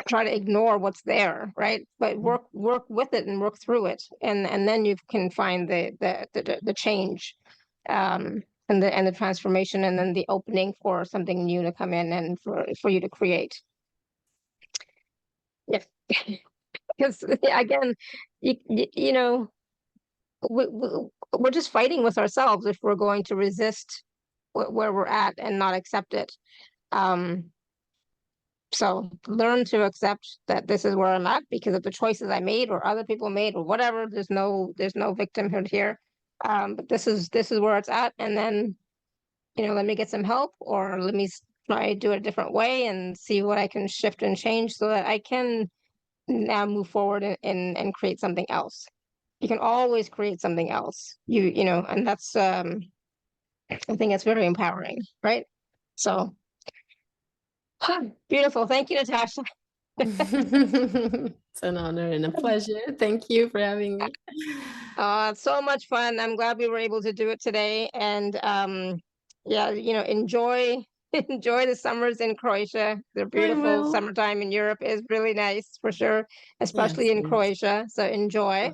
try to ignore what's there, right? But work with it and work through it, and then you can find the change, and the transformation, and then the opening for something new to come in, and for you to create. Yes. Because again, you know, we're just fighting with ourselves if we're going to resist where we're at and not accept it. So learn to accept that this is where I'm at because of the choices I made or other people made or whatever. There's no victimhood here. But this is where it's at. And then, let me get some help, or let me try do it a different way and see what I can shift and change so that I can now move forward and create something else. You can always create something else. And that's I think it's very empowering, right? So beautiful. Thank you, Natasha. It's an honor and a pleasure. Thank you for having me. So much fun. I'm glad we were able to do it today. And yeah, enjoy enjoy the summers in Croatia. The I beautiful will. summertime in Europe is really nice for sure, especially Yes, in yes. Croatia. So enjoy.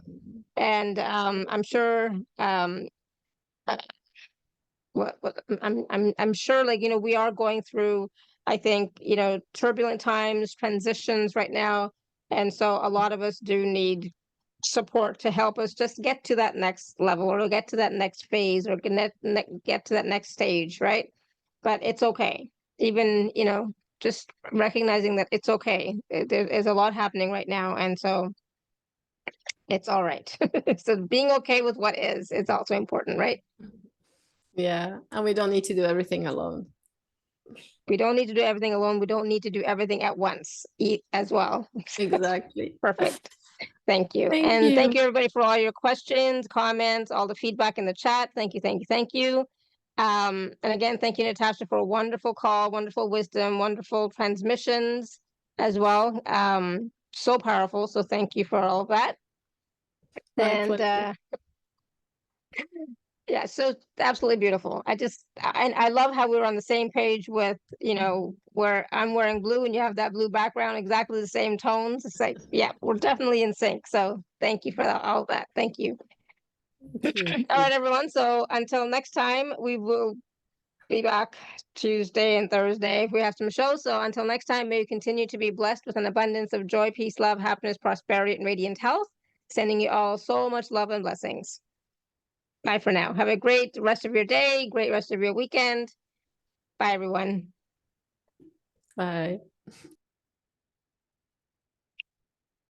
And I'm sure uh, what I'm sure, like, we are going through, I think, turbulent times, transitions right now. And so a lot of us do need support to help us just get to that next level, or get to that next phase, or get to that next stage, right? But it's okay. Even, just recognizing that it's okay. There is a lot happening right now. And so it's all right. So being okay with what is also important, right? Yeah, and we don't need to do everything alone. We don't need to do everything alone. We don't need to do everything at once as well. Exactly. Perfect. Thank you. Thank And thank you. you, everybody, for all your questions, comments, all the feedback in the chat. Thank you, thank you, thank you. And again, thank you, Natasha, for a wonderful call, wonderful wisdom, wonderful transmissions as well. So powerful. So thank you for all of that. My And pleasure. yeah, so absolutely beautiful. I love how we were on the same page with, where I'm wearing blue and you have that blue background, exactly the same tones. It's like, yeah, we're definitely in sync. So thank you for all of that. Thank you. Thank you. All right, everyone. So until next time, we will be back Tuesday and Thursday if we have some shows. So until next time, may you continue to be blessed with an abundance of joy, peace, love, happiness, prosperity, and radiant health. Sending you all so much love and blessings. Bye for now. Have a great rest of your day, great rest of your weekend. Bye, everyone. Bye.